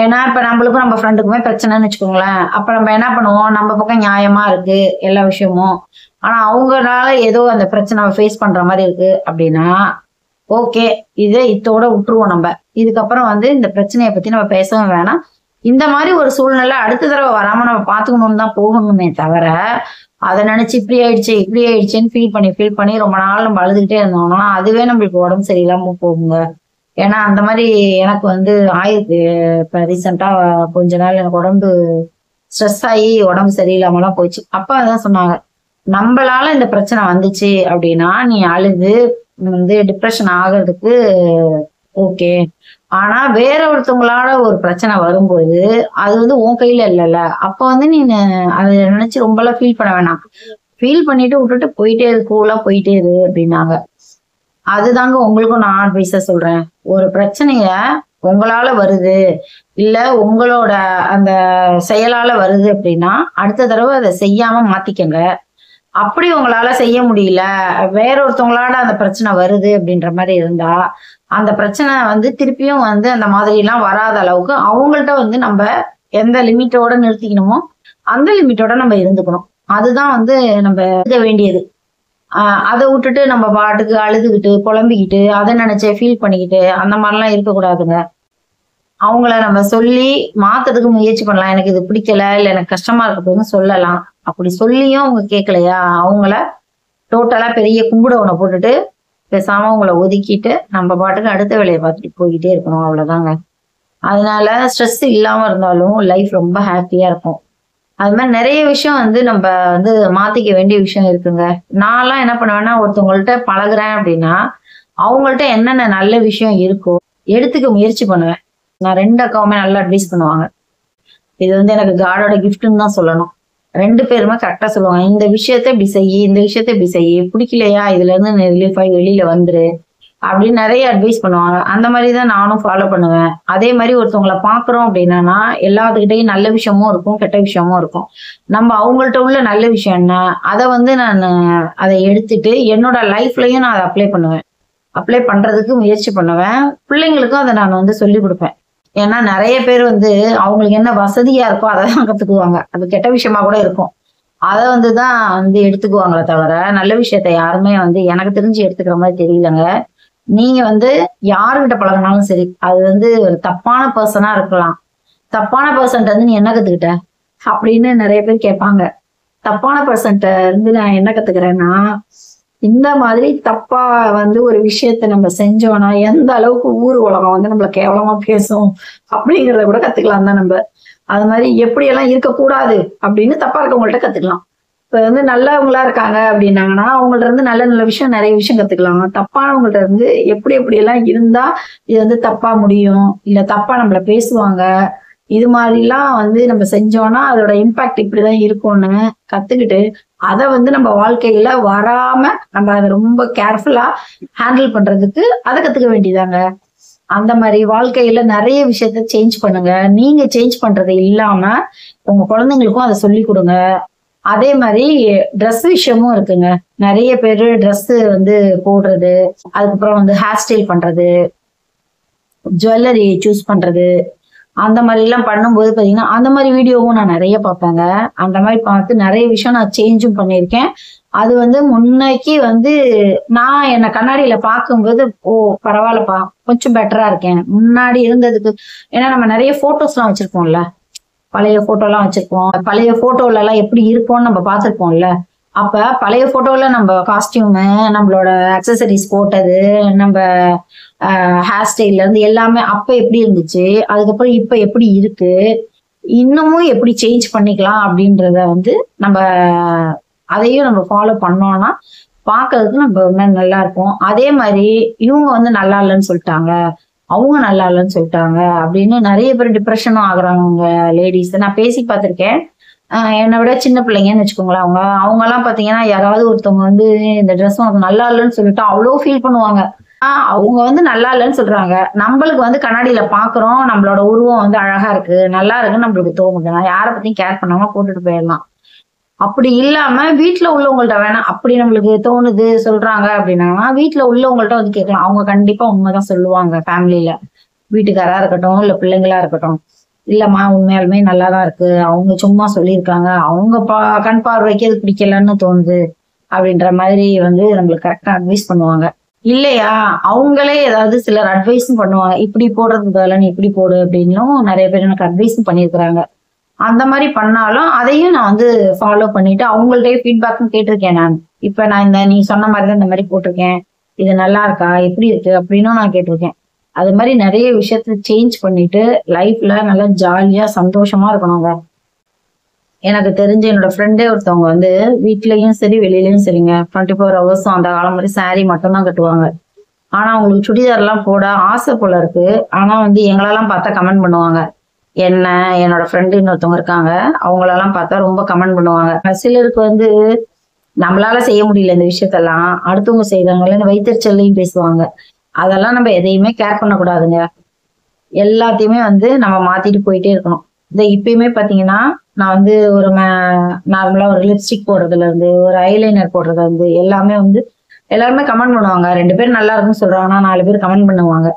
ஏன்னா இப்ப நம்மளுக்கும் நம்ம ஃப்ரெண்டுக்குமே பிரச்சனைன்னு வச்சுக்கோங்களேன். அப்ப நம்ம என்ன பண்ணுவோம், நம்ம பக்கம் நியாயமா இருக்கு எல்லா விஷயமும், ஆனா அவங்களால ஏதோ அந்த பிரச்சனை ஃபேஸ் பண்ற மாதிரி இருக்கு அப்படின்னா, ஓகே இதோட விட்டுருவோம். நம்ம இதுக்கப்புறம் வந்து இந்த பிரச்சனையை பத்தி நம்ம பேசவும் வேணாம். இந்த மாதிரி ஒரு சூழ்நிலை அடுத்த தடவை வராம நம்ம பாத்துக்கணும்னு தான் போகணுமே தவிர, அதை நினைச்சு இப்படி ஆயிடுச்சேன்னு ஃபீல் பண்ணி ரொம்ப நாள் நம்ம அழுதுகிட்டே இருந்தோம்னா அதுவே நம்மளுக்கு உடம்பு சரியில்லாம போகுங்க. ஏன்னா அந்த மாதிரி எனக்கு வந்து ஆயிருக்கு. இப்ப ரீசெண்டா கொஞ்ச நாள் எனக்கு உடம்பு ஸ்ட்ரெஸ் ஆகி உடம்பு சரியில்லாமலாம் போயிடுச்சு. அப்ப அதான் சொன்னாங்க, நம்மளால இந்த பிரச்சனை வந்துச்சு அப்படின்னா நீ அழுது வந்து டிப்ரெஷன் ஆகிறதுக்கு ஓகே. ஆனா வேற ஒருத்தவங்களோட ஒரு பிரச்சனை வரும்போது அது வந்து உன் கையில இல்லைல்ல. அப்ப வந்து நீ அதை நினைச்சு ரொம்ப எல்லாம் ஃபீல் பண்ண வேணாம். ஃபீல் பண்ணிட்டு விட்டுட்டு போயிட்டே இரு, கூலா போயிட்டே இரு அப்படின்னாங்க. அதுதாங்க உங்களுக்கும் நான் அட்வைஸா சொல்றேன். ஒரு பிரச்சனைய உங்களால வருது, இல்ல உங்களோட அந்த செயலால வருது அப்படின்னா அடுத்த தடவை அதை செய்யாம மாத்திக்கங்க. அப்படி உங்களால செய்ய முடியல, வேற ஒருத்தவங்களோட அந்த பிரச்சனை வருது அப்படின்ற மாதிரி இருந்தா அந்த பிரச்சனை வந்து திருப்பியும் வந்து அந்த மாதிரி எல்லாம் வராத அளவுக்கு அவங்கள்ட்ட வந்து நம்ம எந்த லிமிட்டோட நிறுத்திக்கணுமோ அந்த லிமிட்டோட நம்ம இருந்துக்கணும். அதுதான் வந்து நம்ம இருக்க வேண்டியது. அதை விட்டுட்டு நம்ம பாட்டுக்கு அழுதுகிட்டு புலம்பிக்கிட்டு அதை நினைச்சே ஃபீல் பண்ணிக்கிட்டு அந்த மாதிரிலாம் இருக்கக்கூடாதுங்க. அவங்கள நம்ம சொல்லி மாத்துறதுக்கு முயற்சி பண்ணலாம். எனக்கு இது பிடிக்கல, இல்ல எனக்கு கஷ்டமா இருக்குதுன்னு சொல்லலாம். அப்படி சொல்லியும் அவங்க கேட்கலையா, அவங்கள டோட்டலா பெரிய கும்பிடவனை போட்டுட்டு பேசாம அவங்கள ஒதுக்கிட்டு நம்ம பாட்டுக்கு அடுத்த வேலையை பார்த்துட்டு போய்கிட்டே இருக்கணும். அவ்வளவுதாங்க. அதனால ஸ்ட்ரெஸ் இல்லாம இருந்தாலும் லைஃப் ரொம்ப ஹாப்பியா இருக்கும். அது மாதிரி நிறைய விஷயம் வந்து நம்ம வந்து மாத்திக்க வேண்டிய விஷயம் இருக்குங்க. நான்லாம் என்ன பண்ணுவேன்னா, ஒருத்தவங்கள்ட்ட பழகுறேன் அப்படின்னா அவங்கள்ட்ட என்னென்ன நல்ல விஷயம் இருக்கோ எடுத்துக்க முயற்சி பண்ணுவேன். நான் 2 அக்காவுமே நல்லா அட்வைஸ் பண்ணுவாங்க. இது வந்து எனக்கு காடோட கிஃப்ட்ன்னு தான் சொல்லணும். 2 பேருமே கரெக்டா சொல்லுவாங்க. இந்த விஷயத்த இப்படி செய்யி, இந்த விஷயத்த இப்படி செய்யி, பிடிக்கலையா இதுல இருந்து ரிலீஃப் ஆகி வெளியில வந்துரு அப்படின்னு நிறைய அட்வைஸ் பண்ணுவாங்க. அந்த மாதிரி தான் நானும் ஃபாலோ பண்ணுவேன். அதே மாதிரி ஒருத்தவங்களை பாக்குறோம் அப்படின்னா எல்லாத்துக்கிட்டையும் நல்ல விஷயமும் இருக்கும், கெட்ட விஷயமும் இருக்கும். நம்ம அவங்கள்ட்ட உள்ள நல்ல விஷயம் என்ன, அதை வந்து நான் அதை எடுத்துட்டு என்னோட லைஃப்லயும் நான் அதை அப்ளை பண்ணுவேன். அப்ளை பண்றதுக்கு முயற்சி பண்ணுவேன். பிள்ளைங்களுக்கும் அதை நான் வந்து சொல்லி கொடுப்பேன். ஏன்னா நிறைய பேர் வந்து அவங்களுக்கு என்ன வசதியா இருக்கோ அதை தான் கத்துக்குவாங்க. அது கெட்ட விஷயமா கூட இருக்கும். அதை வந்துதான் வந்து எடுத்துக்குவாங்களே தவிர நல்ல விஷயத்த யாருமே வந்து எனக்கு தெரிஞ்சு எடுத்துக்கிற மாதிரி தெரியலங்க. நீங்க வந்து யாருகிட்ட பழகினாலும் சரி, அது வந்து ஒரு தப்பான பர்சனா இருக்கலாம். தப்பான பர்சன்ட்ட இருந்து நீ என்ன கத்துக்கிட்ட அப்படின்னு நிறைய பேர் கேட்பாங்க. தப்பான பர்சன்ட்ட இருந்து நான் என்ன கத்துக்கிறேன்னா, இந்த மாதிரி தப்பா வந்து ஒரு விஷயத்த நம்ம செஞ்சோம்னா எந்த அளவுக்கு ஊர் உலகம் வந்து நம்மள கேவலமா பேசும் அப்படிங்கிறத கூட கத்துக்கலாம் தான் நம்ம. அது மாதிரி எப்படியெல்லாம் இருக்கக்கூடாது அப்படின்னு தப்பா இருக்கவங்கள்ட்ட கத்துக்கலாம். இப்ப வந்து நல்லவங்களா இருக்காங்க அப்படின்னாங்கன்னா அவங்கள்ட்ட இருந்து நல்ல நல்ல விஷயம் நிறைய விஷயம் கத்துக்கலாம். தப்பானவங்கள்ட்ட இருந்து எப்படி எப்படி எல்லாம் இருந்தா இது வந்து தப்பா முடியும், இல்ல தப்பா நம்மள பேசுவாங்க, இது மாதிரிலாம் வந்து நம்ம செஞ்சோம்னா அதோட இம்பாக்ட் இப்படிதான் இருக்கும்னு கத்துக்கிட்டு அதை வந்து நம்ம வாழ்க்கையில வராம நம்ம அதை ரொம்ப கேர்ஃபுல்லா ஹேண்டில் பண்றதுக்கு அதை கத்துக்க வேண்டியதாங்க. அந்த மாதிரி வாழ்க்கையில நிறைய விஷயத்த சேஞ்ச் பண்ணுங்க. நீங்க சேஞ்ச் பண்றது இல்லாம உங்க குழந்தைங்களுக்கும் அதை சொல்லி கொடுங்க. அதே மாதிரி ட்ரெஸ் விஷயமும் இருக்குங்க. நிறைய பேரு ட்ரெஸ் வந்து போடுறது, அதுக்கப்புறம் வந்து ஹேர் ஸ்டைல் பண்றது, ஜுவல்லரி சூஸ் பண்றது, அந்த மாதிரி எல்லாம் பண்ணும்போது பாத்தீங்கன்னா அந்த மாதிரி வீடியோவும் நான் நிறைய பார்ப்பேங்க. அந்த மாதிரி பார்த்து நிறைய விஷயம் நான் சேஞ்சும் பண்ணியிருக்கேன். அது வந்து முன்னைக்கு வந்து நான் என்ன கண்ணாடியில பார்க்கும்போது ஓ பரவாயில்லப்பா கொஞ்சம் பெட்டரா இருக்கேன் முன்னாடி இருந்ததுக்கு. ஏன்னா நம்ம நிறைய போட்டோஸ் எல்லாம் வச்சிருப்போம்ல, பழைய போட்டோ எல்லாம் வச்சிருப்போம். பழைய போட்டோல எல்லாம் எப்படி இருக்கும்னு நம்ம பார்த்திருப்போம்ல. அப்ப பழைய போட்டோல நம்ம காஸ்டியூமு, நம்மளோட அக்சசரிஸ் போட்டது, நம்ம ஹேர் ஸ்டைல்ல இருந்து எல்லாமே அப்ப எப்படி இருந்துச்சு, அதுக்கப்புறம் இப்ப எப்படி இருக்கு, இன்னமும் எப்படி சேஞ்ச் பண்ணிக்கலாம் அப்படின்றத வந்து நம்ம அதையும் நம்ம ஃபாலோ பண்ணோம்னா பாக்குறதுக்கு நம்ம நல்லா இருக்கும். அதே மாதிரி இவங்க வந்து நல்லா இல்லைன்னு சொல்லிட்டாங்க, அவங்க நல்லா இல்லைன்னு சொல்லிட்டாங்க அப்படின்னு நிறைய பேர் டிப்ரெஷனும் ஆகுறாங்க லேடிஸ். நான் பேசி பார்த்திருக்கேன். என்னை விட சின்ன பிள்ளைங்கன்னு வச்சுக்கோங்களேன். அவங்க எல்லாம் பாத்தீங்கன்னா யாராவது ஒருத்தவங்க வந்து இந்த ட்ரெஸ் உனக்கு நல்லா இல்லைன்னு சொல்லிட்டு அவ்வளோ ஃபீல் பண்ணுவாங்க. அவங்க வந்து நல்லா இல்லைன்னு சொல்றாங்க, நம்மளுக்கு வந்து கண்ணாடியில பாக்குறோம் நம்மளோட உருவம் வந்து அழகா இருக்கு நல்லா இருக்குன்னு நம்மளுக்கு தோணுது, நான் யாரை பத்தியும் கேர் பண்ணாம போட்டுட்டு போயிடலாம். அப்படி இல்லாம வீட்டுல உள்ளவங்கள்ட்ட வேணாம், அப்படி நம்மளுக்கு தோணுது சொல்றாங்க அப்படின்னா வீட்டுல உள்ளவங்கள்ட்ட வந்து கேட்கலாம். அவங்க கண்டிப்பா உண்மைதான் சொல்லுவாங்க. ஃபேமிலியில வீட்டுக்காரா இருக்கட்டும் இல்ல பிள்ளைங்களா இருக்கட்டும், இல்லம்மா உண்மையாலுமே நல்லாதான் இருக்கு, அவங்க சும்மா சொல்லியிருக்காங்க, அவங்க கண் பார்வைக்கு அது பிடிக்கலன்னு தோணுது அப்படின்ற மாதிரி வந்து நம்மளுக்கு கரெக்டா அட்வைஸ் பண்ணுவாங்க. இல்லையா அவங்களே ஏதாவது சிலர் அட்வைஸும் பண்ணுவாங்க, இப்படி போடுறதுக்கு பதிலா நீ இப்படி போடு அப்படின்னும் நிறைய பேர் எனக்கு அட்வைஸும் பண்ணியிருக்கிறாங்க. அந்த மாதிரி பண்ணாலும் அதையும் நான் வந்து ஃபாலோ பண்ணிட்டு அவங்கள்ட்டயே ஃபீட்பேக்கும் கேட்டிருக்கேன் நான். இப்ப நான் இந்த நீ சொன்ன மாதிரிதான் இந்த மாதிரி போட்டிருக்கேன், இது நல்லா இருக்கா எப்படி இருக்கு அப்படின்னும் நான் கேட்டிருக்கேன். அது மாதிரி நிறைய விஷயத்த சேஞ்ச் பண்ணிட்டு லைஃப்ல நல்லா ஜாலியா சந்தோஷமா இருக்கணுங்க. எனக்கு தெரிஞ்ச என்னோட ஃப்ரெண்டே ஒருத்தவங்க வந்து வீட்லயும் சரி வெளியிலயும் சரிங்க 24 hours அந்த காலம் மாதிரி saree மட்டும் தான் கட்டுவாங்க. ஆனா அவங்களுக்கு சுடிதார் எல்லாம் போட ஆசை போல இருக்கு. ஆனா வந்து எங்களெல்லாம் பார்த்தா கமெண்ட் பண்ணுவாங்க. என்ன, என்னோட ஃப்ரெண்டு இன்னொருத்தவங்க இருக்காங்க. அவங்களெல்லாம் பார்த்தா ரொம்ப கமெண்ட் பண்ணுவாங்க. சிலருக்கு வந்து நம்மளால செய்ய முடியல இந்த விஷயத்தெல்லாம். அடுத்தவங்க செய்றாங்கன்னு வயித்தெரிச்சல்லையும் பேசுவாங்க. அதெல்லாம் நம்ம எதையுமே கேர் பண்ணக்கூடாதுங்க. எல்லாத்தையுமே வந்து நம்ம மாத்திட்டு போயிட்டே இருக்கணும். இந்த இப்பயுமே பாத்தீங்கன்னா, நான் வந்து ஒரு நார்மலா ஒரு லிப்ஸ்டிக் போடுறதுல இருந்து, ஒரு ஐலைனர் போடுறதுல இருந்து எல்லாமே வந்து எல்லாருமே கமெண்ட் பண்ணுவாங்க. 2 பேர் நல்லா இருக்குன்னு சொல்றாங்கன்னா, 4 பேர் கமெண்ட் பண்ணுவாங்க.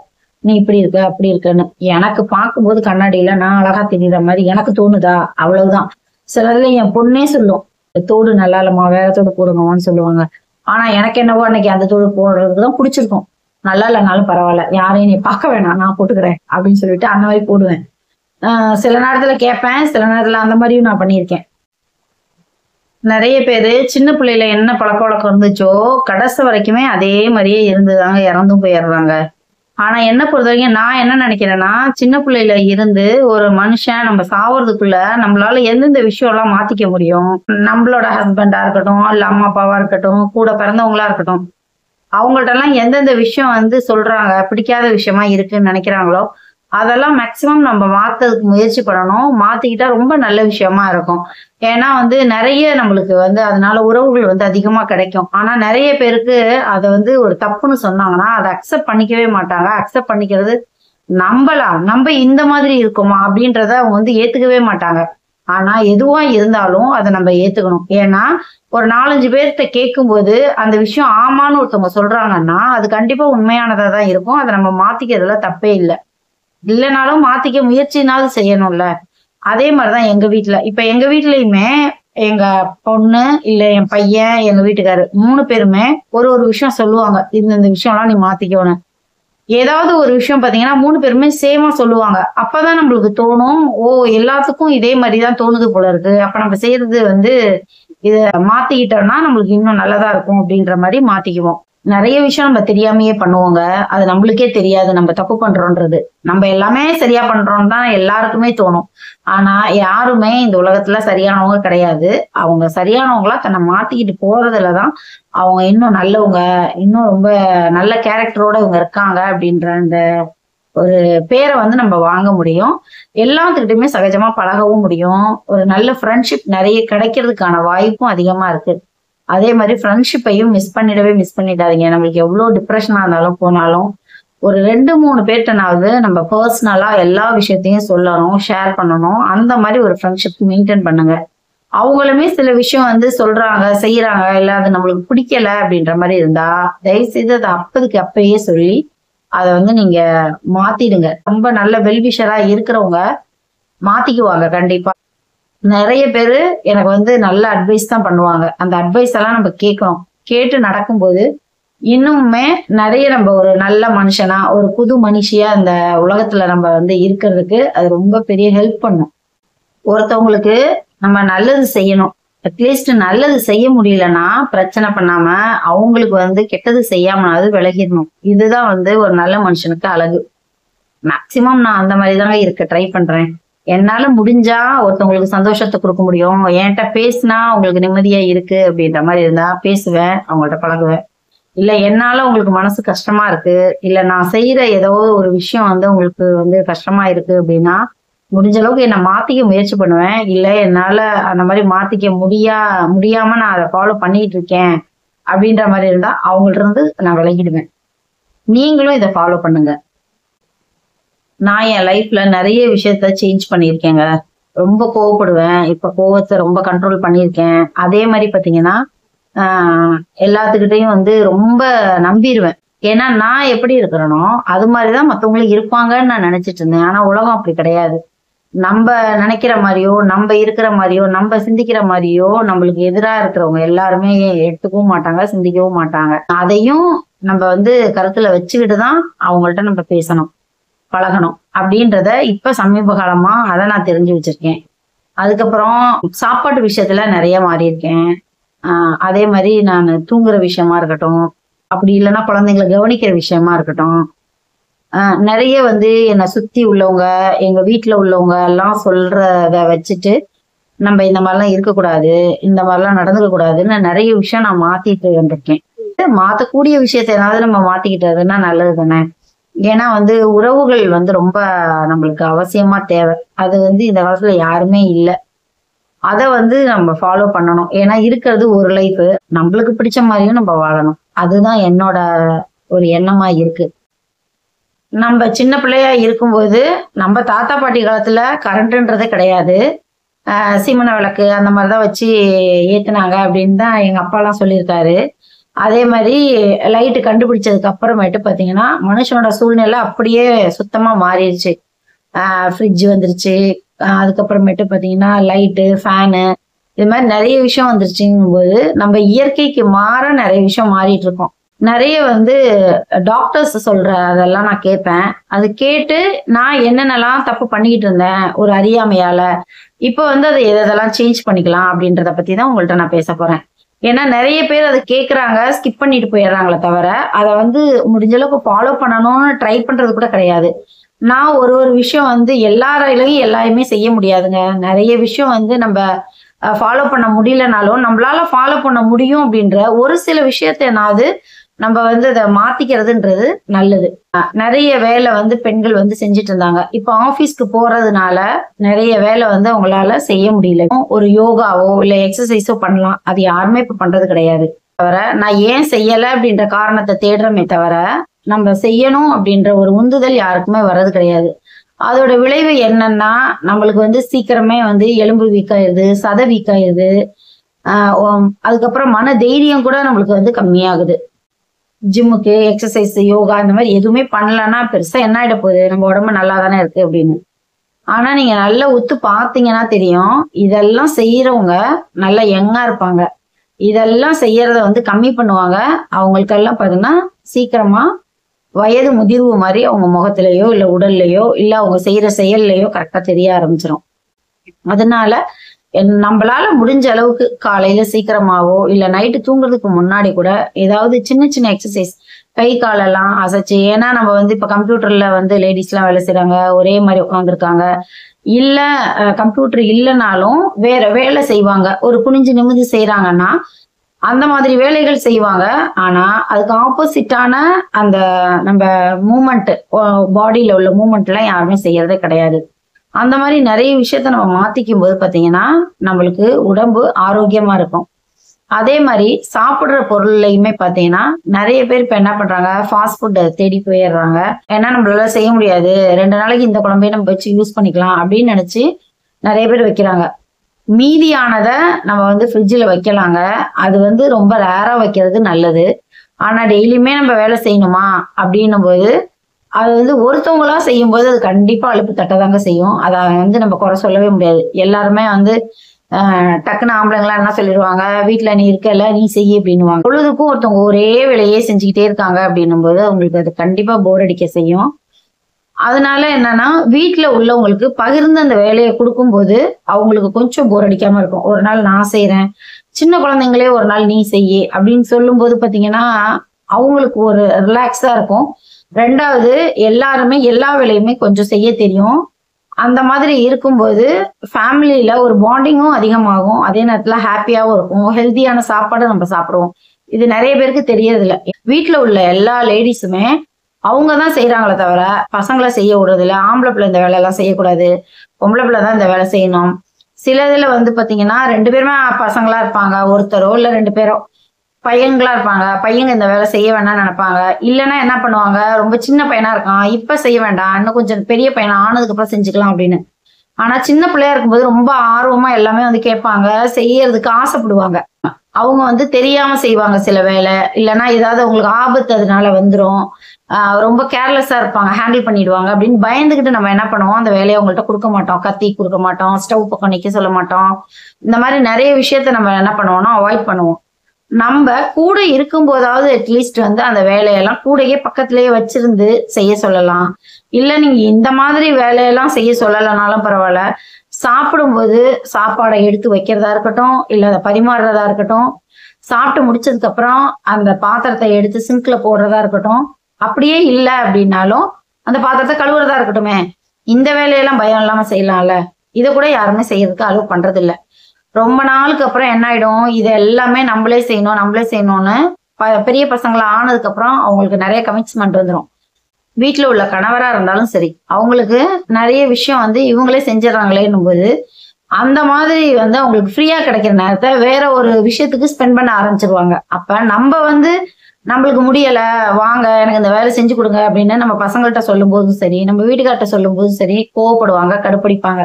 நீ இப்படி இருக்க, அப்படி இருக்கன்னு. எனக்கு பார்க்கும்போது கண்ணாடியில நான் அழகா தெரியிற மாரி எனக்கு தோணுதா? அவ்வளவுதான். சிலதுல என் பொண்ணே சொல்லும். "தோடு நல்லா இல்லம்மா, வேற தோடு போடுங்கம்மான்னு" சொல்லுவாங்க. ஆனா எனக்கு என்னவோ அன்னைக்கு அந்த தோடு போடுறதுக்கு தான் புடிச்சிருக்கும். நல்லா இல்லைனாலும் பரவாயில்ல. யாரையும் நீ பார்க்க வேணாம். நான் போட்டுக்கிறேன் அப்படின்னு சொல்லிட்டு அந்த மாதிரி போடுவேன். சில நேரத்துல கேட்பேன். சில நேரத்துல அந்த மாதிரியும் நான் பண்ணியிருக்கேன். நெறைய பேரு சின்ன பிள்ளையில என்ன பழக்கவழக்கம் இருந்துச்சோ, கடைசி வரைக்குமே அதே மாரியே இருந்துதாங்க இறந்தும் போயிர்றாங்க. ஆனா என்ன பொறுத்தவரைக்கும் நான் என்ன நினைக்கிறேன்னா, சின்ன பிள்ளையில இருந்து ஒரு மனுஷன் நம்ம சாவறதுக்குள்ள நம்மளால எந்தெந்த விஷயம்லாம் மாத்திக்க முடியும்? நம்மளோட ஹஸ்பண்டா இருக்கட்டும், இல்ல அம்மா, அப்பாவா இருக்கட்டும், கூட பிறந்தவங்களா இருக்கட்டும். அவங்கள்ட்டலாம் எந்தெந்த விஷயம் வந்து சொல்றாங்க, பிடிக்காத விஷயமா இருக்குன்னு நினைக்கிறாங்களோ, அதெல்லாம் மேக்ஸிமம் நம்ம மாத்தறதுக்கு முயற்சி பண்ணணும். மாத்திக்கிட்டா ரொம்ப நல்ல விஷயமா இருக்கும். ஏன்னா வந்து நெறைய நம்மளுக்கு வந்து அதனால உறவுகள் வந்து அதிகமா கிடைக்கும். ஆனா நெறைய பேருக்கு அத வந்து ஒரு தப்புன்னு சொன்னாங்கன்னா, அத அக்செப்ட் பண்ணிக்கவே மாட்டாங்க. அக்செப்ட் பண்ணிக்கிறது நம்ப இந்த மாதிரி இருக்கோமா? அப்படின்றத அவங்க வந்து ஏத்துக்கவே மாட்டாங்க. ஆனா எதுவா இருந்தாலும் அத நம்ம ஏத்துக்கணும். ஏன்னா, ஒரு 4, 5 பேர்ட்ட கேட்கும்போது, அந்த விஷயம் ஆமான்னு ஒருத்தவங்க சொல்றாங்கன்னா, அது கண்டிப்பா உண்மையானதா தான் இருக்கும். அத நம்ம மாத்திக்கிறதுல தப்பே இல்ல. இல்லனாலும் மாத்திக்க முயற்சினாலும் செய்யணும்ல. அதே மாரி தான் எங்க வீட்ல. இப்ப எங்க வீட்லயுமே எங்க பொண்ணு, இல்ல என் பையன், எங்க வீட்டுக்காரு 3 பேருமே ஒரு விஷயம் சொல்லுவாங்க. இந்த விஷயம்லாம் நீ மாத்திக்கோன்னு. ஏதாவது ஒரு விஷயம் பார்த்தீங்கன்னா, 3 பேருமே சேமா சொல்லுவாங்க. அப்பதான் நம்மளுக்கு தோணும், ஓ! எல்லாத்துக்கும் இதே மாரி தான் தோணுது போல இருக்கு. அப்ப நம்ம செய்றது வந்து இத மாத்திக்கிட்டோம்னா, நம்மளுக்கு இன்னும் நல்லதா இருக்கும் அப்படின்ற மாரி மாத்திக்குவோம். நெறைய விஷயம் நம்ம தெரியாமயே பண்ணுவோங்க. அது நம்மளுக்கே தெரியாது நம்ம தப்பு பண்றோன்றது. நம்ம எல்லாமே சரியா பண்றோம்னு தான் எல்லாருக்குமே தோணும். ஆனா, யாருமே இந்த உலகத்துல சரியானவங்க கிடையாது. அவங்க சரியானவங்களா தன்னை மாத்திக்கிட்டு போறதுல தான் அவங்க இன்னும் நல்லவங்க, இன்னும் ரொம்ப நல்ல கேரக்டரோட இவங்க இருக்காங்க அப்படின்ற அந்த ஒரு பேரை வந்து நம்ம வாங்க முடியும். எல்லாத்துக்கிட்டயுமே சகஜமா பழகவும் முடியும். ஒரு நல்ல ஃப்ரெண்ட்ஷிப் நெறைய கிடைக்கிறதுக்கான வாய்ப்பும் அதிகமா இருக்கு. அதே மாரி ஃப்ரெண்ட்ஷிப்பையும் மிஸ் பண்ணிடாதீங்க. நம்மளுக்கு எவ்ளோ டிப்ரஷனா இருந்தாலும் போனாலும், ஒரு 2, 3 பேர்ட்டனாவது நம்ம பெர்சனலா எல்லா விஷயத்தையும் சொல்லணும், ஷேர் பண்ணணும். அந்த மாரி ஒரு ஃப்ரெண்ட்ஷிப் மெயின்டெயின் பண்ணுங்க. அவங்களுமே சில விஷயம் வந்து சொல்றாங்க, செய்றாங்க, இல்ல அது நம்மளுக்கு பிடிக்கல அப்படின்ற மாரி இருந்தா, தயவு செய்து அத அப்போதைக்கு அப்பயே சொல்லி, அத வந்து நீங்க மாத்திடுங்க. ரொம்ப நல்ல வெல் விஷரா இருக்கிறவங்க மாத்திக்குவாங்க கண்டிப்பா. நெறைய பேரு எனக்கு வந்து நல்ல அட்வைஸ் தான் பண்ணுவாங்க. அந்த அட்வைஸ் எல்லாம் நம்ம கேட்கணும். கேட்டு நடக்கும்போது, இன்னுமே நெறைய நம்ம ஒரு நல்ல மனுஷனா, ஒரு புது மனுஷியா இந்த உலகத்துல நம்ம வந்து இருக்கிறதுக்கு அது ரொம்ப பெரிய ஹெல்ப் பண்ணும். ஒருத்தவங்களுக்கு நம்ம நல்லது செய்யணும். அட்லீஸ்ட் நல்லது செய்ய முடியலன்னா, பிரச்சனை பண்ணாம, அவங்களுக்கு வந்து கெட்டது செய்யாமனாவது விலகிரணும். இதுதான் வந்து ஒரு நல்ல மனுஷனுக்கு அழகு. மேக்ஸிமம் நான் அந்த மாரி தாங்க இருக்க ட்ரை பண்றேன். என்னால முடிஞ்சா ஒருத்தவங்களுக்கு சந்தோஷத்த குடுக்க முடியும். என்ட்ட பேசினா அவங்களுக்கு நிம்மதியா இருக்கு அப்படின்ற மாரி இருந்தா பேசுவேன். அவங்கள்ட்ட பழகுவேன். இல்ல என்னால உங்களுக்கு மனசு கஷ்டமா இருக்கு. இல்ல நான் செய்யற ஏதோ ஒரு விஷயம் வந்து உங்களுக்கு வந்து கஷ்டமா இருக்கு அப்படின்னா, முடிஞ்ச அளவுக்கு என்ன மாத்திக்க முயற்சி பண்ணுவேன். இல்ல என்னால அந்த மாரி மாத்திக்க முடியாம நான் அத ஃபாலோ பண்ணிட்டு இருக்கேன். அப்படின்ற மாரி இருந்தா அவங்கள்ட்ட இருந்து நான் விலகிடுவேன். நீங்களும் இத ஃபாலோ பண்ணுங்க. நான் என் லைஃப்ல நெறைய விஷயத்த சேஞ்ச் பண்ணியிருக்கேங்க. ரொம்ப கோவப்படுவேன். இப்ப கோவத்த ரொம்ப கண்ட்ரோல் பண்ணியிருக்கேன். அதே மாரி பாத்தீங்கன்னா, ஆ எல்லாத்துக்கிட்டயும் வந்து ரொம்ப நம்பிருவேன். ஏன்னா நான் எப்படி இருக்கிறேனோ, அது மாரி தான் மத்தவங்களும் இருப்பாங்கன்னு நான் நெனைச்சுட்டு இருந்தேன். ஆனா உலகம் அப்படி கிடையாது. நம்ப நெனைக்கிற மாரியோ, நம்ப இருக்கிற மாரியோ, நம்ப சிந்திக்கிற மாரியோ, நம்மளுக்கு எதிரா இருக்கிறவங்க எல்லாருமே எடுத்துக்கவும் மாட்டாங்க, சிந்திக்கவும் மாட்டாங்க. அதையும் நம்ப வந்து கருத்துல வச்சுக்கிட்டு தான் அவங்கள்ட்ட நம்ம பேசணும். பழகணும். அப்படின்றத இப்ப சமீப காலமா அத நான் தெரிஞ்சு வச்சிருக்கேன். அதுக்கப்புறம் சாப்பாட்டு விஷயத்துல நெறைய மாறியிருக்கேன். அ அதே மாரி நானு தூங்குற விஷயமா இருக்கட்டும், அப்படி இல்லன்னா குழந்தைங்கள கவனிக்கிற விஷயமா இருக்கட்டும், அ நெறைய வந்து என்ன சுத்தி உள்ளவங்க, எங்க வீட்ல உள்ளவங்க எல்லாம் சொல்றத வச்சுட்டு, நம்ம இந்த மாரிலாம் இருக்கக்கூடாது, இந்த மாரிலாம் நடந்துக்க கூடாதுன்னு நெறைய விஷயம் நான் மாத்திட்டு வந்திருக்கேன். மாத்தக்கூடிய விஷயத்த ஏதாவது நம்ம மாத்திக்கிட்டதுன்னா நல்லது தானே. ஏன்னா வந்து உறவுகள் வந்து ரொம்ப நம்மளுக்கு அவசியமா தேவை. அது வந்து இந்த காலத்துல யாருமே இல்ல. அத வந்து நம்ம ஃபாலோ பண்ணணும். ஏன்னா இருக்கிறது ஒரு லைஃப். நம்மளுக்கு பிடிச்ச மாதிரியும் நம்ம வாழணும். அதுதான் என்னோட ஒரு எண்ணமா இருக்கு. நம்ம சின்ன பிள்ளையா இருக்கும்போது நம்ம தாத்தா பாட்டி காலத்துல கரண்ட்ன்றதே கிடையாது. சீமனை விளக்கு அந்த மாதிரிதான் வச்சு ஏத்துனாங்க அப்படின்னு தான் எங்க அப்பாலாம் சொல்லியிருக்காரு. அதே மாதிரி லைட்டு கண்டுபிடிச்சதுக்கு அப்புறமேட்டு பாத்தீங்கன்னா மனுஷனோட சூழ்நிலை அப்படியே சுத்தமா மாறிடுச்சு. ஃப்ரிட்ஜ் வந்துருச்சு. அதுக்கப்புறமேட்டு பாத்தீங்கன்னா லைட்டு, ஃபேனு, இது மாதிரி நிறைய விஷயம் வந்துருச்சுங்கும் போது நம்ம இயற்கைக்கு மாற நிறைய விஷயம் மாறிட்டு இருக்கோம். நிறைய வந்து டாக்டர்ஸ் சொல்ற அதெல்லாம் நான் கேட்பேன். அது கேட்டு நான் என்னென்னலாம் தப்பு பண்ணிக்கிட்டு இருந்தேன் ஒரு அறியாமையால, இப்ப வந்து அதை எதெல்லாம் சேஞ்ச் பண்ணிக்கலாம் அப்படின்றத பத்தி தான் உங்கள்ட்ட நான் பேச போறேன். ஏன்னா நிறைய பேர் அதை கேட்கறாங்க, ஸ்கிப் பண்ணிட்டு போயிடுறாங்களே தவிர அதை வந்து முடிஞ்ச அளவுக்கு ஃபாலோ பண்ணணும்னு ட்ரை பண்றது கூட கிடையாது. நான் ஒரு ஒரு விஷயம் வந்து எல்லாராலையும் எல்லாருமே செய்ய முடியாதுங்க. நிறைய விஷயம் வந்து நம்ம ஃபாலோ பண்ண முடியலனாலும் நம்மளால ஃபாலோ பண்ண முடியும் அப்படின்ற ஒரு சில விஷயத்தனாவது நம்ம வந்து அதை மாத்திக்கிறதுன்றது நல்லது. நிறைய வேலை வந்து பெண்கள் வந்து செஞ்சுட்டு இருந்தாங்க. இப்ப ஆபீஸ்க்கு போறதுனால நிறைய வேலை வந்து அவங்களால செய்ய முடியல. ஒரு யோகாவோ இல்ல எக்ஸசைஸோ பண்ணலாம். அது யாருமே இப்ப பண்றது கிடையாது. தவிர நான் ஏன் செய்யல அப்படின்ற காரணத்தை தேடுறமே தவிர நம்ம செய்யணும் அப்படின்ற ஒரு உந்துதல் யாருக்குமே வர்றது கிடையாது. அதோட விளைவு என்னன்னா நம்மளுக்கு வந்து சீக்கிரமே வந்து எலும்பு வீக்காயிருது, சதை வீக்காயிருது. அதுக்கப்புறம் மன தைரியம் கூட நம்மளுக்கு வந்து கம்மியாகுது. ஜிம்முக்கு, எக்ஸசைஸ், யோகா இந்த மாதிரி எதுவுமே பண்ணலன்னா பெருசா என்ன ஆயிட போகுது, நம்ம உடம்பு நல்லா தானே இருக்கு அப்படின்னு. ஆனா நீங்க நல்லா உத்து பாத்தீங்கன்னா தெரியும், இதெல்லாம் செய்யறவங்க நல்லா யங்கா இருப்பாங்க. இதெல்லாம் செய்யறத வந்து கம்மி பண்ணுவாங்க. அவங்களுக்கெல்லாம் பாத்தீங்கன்னா சீக்கிரமா வயது முதிர்வு மாதிரி அவங்க முகத்திலேயோ இல்ல உடல்லையோ இல்ல அவங்க செய்யற செயல்லையோ கரெக்டா தெரிய ஆரம்பிச்சிடும். அதனால நம்மளால முடிஞ்ச அளவுக்கு காலையில சீக்கிரமாவோ இல்ல நைட்டு தூங்குறதுக்கு முன்னாடி கூட ஏதாவது சின்ன சின்ன எக்ஸசைஸ், கை காலெல்லாம் அசைச்சு. ஏன்னா நம்ம வந்து இப்ப கம்ப்யூட்டர்ல வந்து லேடிஸ் எல்லாம் வேலை செய்யறாங்க, ஒரே மாதிரி உட்காந்துருக்காங்க. இல்ல கம்ப்யூட்டர் இல்லைனாலும் வேற வேலை செய்வாங்க, ஒரு குனிஞ்சு நிமிந்து செய்யறாங்கன்னா அந்த மாதிரி வேலைகள் செய்வாங்க. ஆனா அதுக்கு ஆப்போசிட்டான அந்த நம்ம மூமெண்ட், பாடியில உள்ள மூமெண்ட் எல்லாம் யாருமே செய்யறதே கிடையாது. அந்த மாதிரி நிறைய விஷயத்த நம்ம மாத்திக்கும் போது பாத்தீங்கன்னா நம்மளுக்கு உடம்பு ஆரோக்கியமா இருக்கும். அதே மாதிரி சாப்பிடுற பொருள்லையுமே பாத்தீங்கன்னா நிறைய பேர் இப்ப என்ன பண்றாங்க, ஃபாஸ்ட் ஃபுட் தேடி போயிடுறாங்க. ஏன்னா நம்மளால செய்ய முடியாது, 2 நாளைக்கு இந்த குழம்பையே நம்ம வச்சு யூஸ் பண்ணிக்கலாம் அப்படின்னு நினைச்சு நிறைய பேர் வைக்கிறாங்க. மீதியானதை நம்ம வந்து ஃப்ரிட்ஜில் வைக்கலாங்க. அது வந்து ரொம்ப ரேரா வைக்கிறது நல்லது. ஆனா டெய்லியுமே நம்ம வேலை செய்யணுமா அப்படின்னும் போது அது வந்து ஒருத்தவங்களா செய்யும் போது அது கண்டிப்பா அலுப்பு தட்டதாங்க செய்யும். அதை வந்து நம்ம குறை சொல்லவே முடியாது. எல்லாருமே வந்து டக்குன்னு ஆம்பளைங்களா என்ன சொல்லிடுவாங்க, வீட்டுல நீ இருக்கல நீ செய்ய அப்படின்னுவாங்க. பொழுதுக்கும் ஒருத்தவங்க ஒரே வேலையே செஞ்சுக்கிட்டே இருக்காங்க அப்படின்னும் போது அவங்களுக்கு அது கண்டிப்பா போர் அடிக்க செய்யும். அதனால என்னன்னா வீட்டுல உள்ளவங்களுக்கு பகிர்ந்து அந்த வேலையை கொடுக்கும்போது அவங்களுக்கு கொஞ்சம் போர் அடிக்காம இருக்கும். ஒரு நாள் நான் செய்யறேன், சின்ன குழந்தைங்களே ஒரு நாள் நீ செய்ய அப்படின்னு சொல்லும் போது பாத்தீங்கன்னா அவங்களுக்கு ஒரு ரிலாக்ஸா இருக்கும். 2வது எல்லாருமே எல்லா வேலையுமே கொஞ்சம் செய்ய தெரியும். அந்த மாதிரி இருக்கும்போது ஃபேமிலியில ஒரு பாண்டிங்கும் அதிகமாகும். அதே நேரத்துல ஹாப்பியாவும் இருக்கும். ஹெல்த்தியான சாப்பாடு நம்ம சாப்பிடுவோம். இது நிறைய பேருக்கு தெரியறது இல்ல. வீட்டுல உள்ள எல்லா லேடிஸுமே அவங்கதான் செய்யறாங்களே தவிர பசங்களை செய்ய விடுறது இல்ல. ஆம்பளை பிள்ளை இந்த வேலை எல்லாம் செய்யக்கூடாது, பொம்பளை பிள்ளை தான் இந்த வேலை செய்யணும். சில இதுல வந்து பாத்தீங்கன்னா 2 பேருமே பசங்களா இருப்பாங்க, ஒருத்தரோ இல்ல 2 பேரோ பையன்களா இருப்பாங்க. பையங்க இந்த வேலை செய்ய வேண்டாம்னு நினைப்பாங்க. இல்லைன்னா என்ன பண்ணுவாங்க, ரொம்ப சின்ன பையனா இருக்கான் இப்ப செய்ய வேண்டாம், இன்னும் கொஞ்சம் பெரிய பையனா ஆனதுக்கு அப்புறம் செஞ்சுக்கலாம் அப்படின்னு. ஆனா சின்ன பிள்ளையா இருக்கும்போது ரொம்ப ஆர்வமா எல்லாமே வந்து கேட்பாங்க, செய்யறதுக்கு ஆசைப்படுவாங்க. அவங்க வந்து தெரியாம செய்வாங்க சில வேலை, இல்லைன்னா ஏதாவது அவங்களுக்கு ஆபத்து அதனால வந்துடும். ரொம்ப கேர்லெஸ்ஸா இருப்பாங்க, ஹேண்டில் பண்ணிடுவாங்க அப்படின்னு பயந்துகிட்டு நம்ம என்ன பண்ணுவோம், அந்த வேலையை அவங்கள்ட்ட கொடுக்க மாட்டோம். கத்தி கொடுக்க மாட்டோம், ஸ்டவ் பக்கம் நிக்க சொல்ல மாட்டோம். இந்த மாதிரி நிறைய விஷயத்த நம்ம என்ன பண்ணுவோம்னா அவாய்ட் பண்ணுவோம். நம்ம கூட இருக்கும் போதாவது அட்லீஸ்ட் வந்து அந்த வேலையெல்லாம் கூடயே பக்கத்திலேயே வச்சிருந்து செய்ய சொல்லலாம். இல்ல நீங்க இந்த மாதிரி வேலையெல்லாம் செய்ய சொல்லலைனாலும் பரவாயில்ல, சாப்பிடும்போது சாப்பாடை எடுத்து வைக்கிறதா இருக்கட்டும் இல்ல அதை பரிமாறுறதா இருக்கட்டும், சாப்பிட்டு முடிச்சதுக்கு அப்புறம் அந்த பாத்திரத்தை எடுத்து சிங்க்ல போடுறதா இருக்கட்டும், அப்படியே இல்லை அப்படின்னாலும் அந்த பாத்திரத்தை கழுவுறதா இருக்கட்டுமே, இந்த வேலையெல்லாம் பயம் இல்லாம செய்யலாம்ல. இதை கூட யாருமே செய்யறதுக்கு அலோவ் பண்றது இல்லை. ரொம்ப நாளுக்கு அப்புறம் என்ன ஆயிடும், இது எல்லாமே நம்மளே செய்யணும்னு பெரிய பசங்களா ஆனதுக்கு அப்புறம் அவங்களுக்கு நிறைய கமிட்மெண்ட் வந்துடும். வீட்டுல உள்ள கணவரா இருந்தாலும் சரி, அவங்களுக்கு நிறைய விஷயம் வந்து இவங்களே செஞ்சிடறாங்களேன்னும் போது அந்த மாதிரி வந்து அவங்களுக்கு ஃப்ரீயா கிடைக்கிற நேரத்தை வேற ஒரு விஷயத்துக்கு ஸ்பெண்ட் பண்ண ஆரம்பிச்சிருவாங்க. அப்ப நம்ம வந்து நம்மளுக்கு முடியல, வாங்க எனக்கு இந்த வேலை செஞ்சு கொடுங்க அப்படின்னு நம்ம பசங்கள்கிட்ட சொல்லும் போதும் சரி, நம்ம வீட்டுக்கார்ட்ட சொல்லும் போதும் சரி, கோவப்படுவாங்க, கடுப்படிப்பாங்க.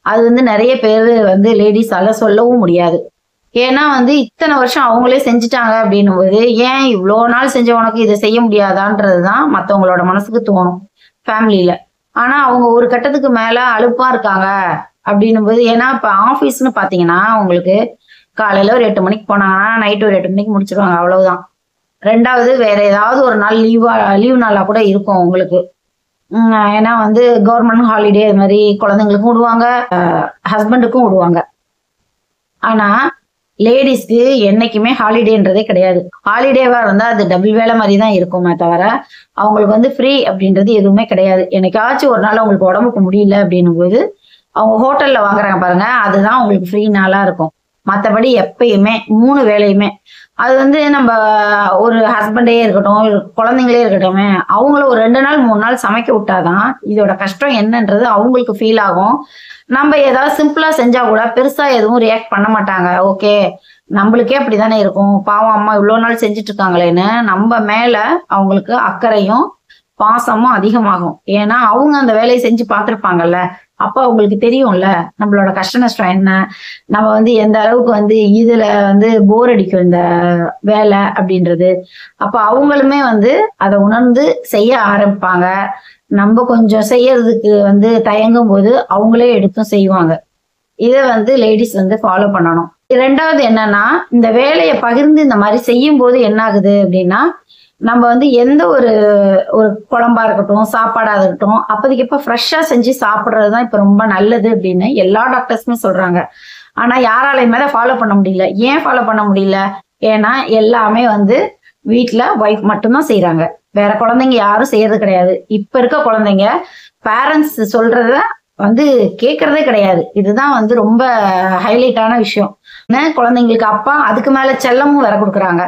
அது வந்து நிறைய பேர் வந்து லேடிஸால சொல்லவும் முடியாது. ஏன்னா வந்து இத்தனை வருஷம் அவங்களே செஞ்சுட்டாங்க அப்படின்னும் போது, ஏன் இவ்வளோ நாள் செஞ்ச உனக்கு இதை செய்ய முடியாதான்றதுதான் மத்தவங்களோட மனசுக்கு தோணும் ஃபேமிலியில. ஆனா அவங்க ஒரு கட்டத்துக்கு மேல அலுப்பா இருக்காங்க அப்படின்னும் போது, ஏன்னா இப்ப ஆபீஸ்னு பாத்தீங்கன்னா உங்களுக்கு காலையில ஒரு 8 மணிக்கு போனாங்கன்னா நைட்டு ஒரு 8 மணிக்கு முடிச்சிருவாங்க, அவ்வளவுதான். ரெண்டாவது வேற ஏதாவது ஒரு நாள் லீவ் நாளா கூட இருக்கும் உங்களுக்கு. ஏன்னா வந்து கவர்மெண்ட் ஹாலிடே அது மாதிரி குழந்தைங்களுக்கும் விடுவாங்க, ஹஸ்பண்டுக்கும் விடுவாங்க. ஆனா லேடிஸ்க்கு என்னைக்குமே ஹாலிடேன்றதே கிடையாது. ஹாலிடேவா இருந்தா அது டபுள் வேலை மாதிரி தான் இருக்குமே தவிர அவங்களுக்கு வந்து ஃப்ரீ அப்படின்றது எதுவுமே கிடையாது. என்னைக்காச்சும் ஒரு நாள் அவங்களுக்கு உடம்புக்கு முடியல அப்படின்னும் போது அவங்க ஹோட்டல்ல வாங்குறாங்க பாருங்க, அதுதான் அவங்களுக்கு ஃப்ரீ நாளா இருக்கும். மற்றபடி எப்பயுமே 3 வேலையுமே அது வந்து நம்ம ஒரு ஹஸ்பண்டே இருக்கட்டும், குழந்தைங்களே இருக்கட்டுமே, அவங்கள ஒரு 2 நாள் 3 நாள் சமைக்க விட்டாதான் இதோட கஷ்டம் என்னன்றது அவங்களுக்கு ஃபீல் ஆகும். நம்ம ஏதாவது சிம்பிளா செஞ்சா கூட பெருசா எதுவும் ரியாக்ட் பண்ண மாட்டாங்க. ஓகே, நம்மளுக்கே அப்படித்தானே இருக்கும், பாவம் அம்மா இவ்வளவு நாள் செஞ்சுட்டு இருக்காங்களேன்னு நம்ம மேல அவங்களுக்கு அக்கறையும் பாசமும் அதிகமாகும். ஏன்னா அவங்க அந்த வேலையை செஞ்சு பார்த்திருப்பாங்கல்ல, அப்ப அவங்களுக்கு தெரியும்ல நம்மளோட கஷ்ட நஷ்டம் என்ன, நம்ம வந்து எந்த அளவுக்கு வந்து இதுல வந்து போர் அடிக்கும் இந்த வேலை அப்படின்றது. அப்ப அவங்களுமே வந்து அதை உணர்ந்து செய்ய ஆரம்பிப்பாங்க. நம்ம கொஞ்சம் செய்யறதுக்கு வந்து தயங்கும் போது அவங்களே எடுத்தும் செய்வாங்க. இதை வந்து லேடிஸ் வந்து ஃபாலோ பண்ணணும். ரெண்டாவது என்னன்னா, இந்த வேலையை பகிர்ந்து இந்த மாதிரி செய்யும் போது என்ன ஆகுது அப்படின்னா, நம்ம வந்து எந்த ஒரு ஒரு குழம்பா இருக்கட்டும், சாப்பாடா இருக்கட்டும், அப்போதைக்கு இப்ப ஃப்ரெஷ்ஷா செஞ்சு சாப்பிட்றதுதான் இப்ப ரொம்ப நல்லது அப்படின்னு எல்லா டாக்டர்ஸுமே சொல்றாங்க. ஆனா யாராலையுமே அதை ஃபாலோ பண்ண முடியல. ஏன் ஃபாலோ பண்ண முடியல? ஏன்னா எல்லாமே வந்து வீட்டுல ஒய்ஃப் மட்டும்தான் செய்யறாங்க, வேற குழந்தைங்க யாரும் செய்யறது கிடையாது. இப்ப இருக்க குழந்தைங்க பேரண்ட்ஸ் சொல்றத வந்து கேட்கறதே கிடையாது. இதுதான் வந்து ரொம்ப ஹைலைட்டான விஷயம். குழந்தைங்களுக்கு அப்பா அதுக்கு மேல செல்லமும் வேற கொடுக்குறாங்க.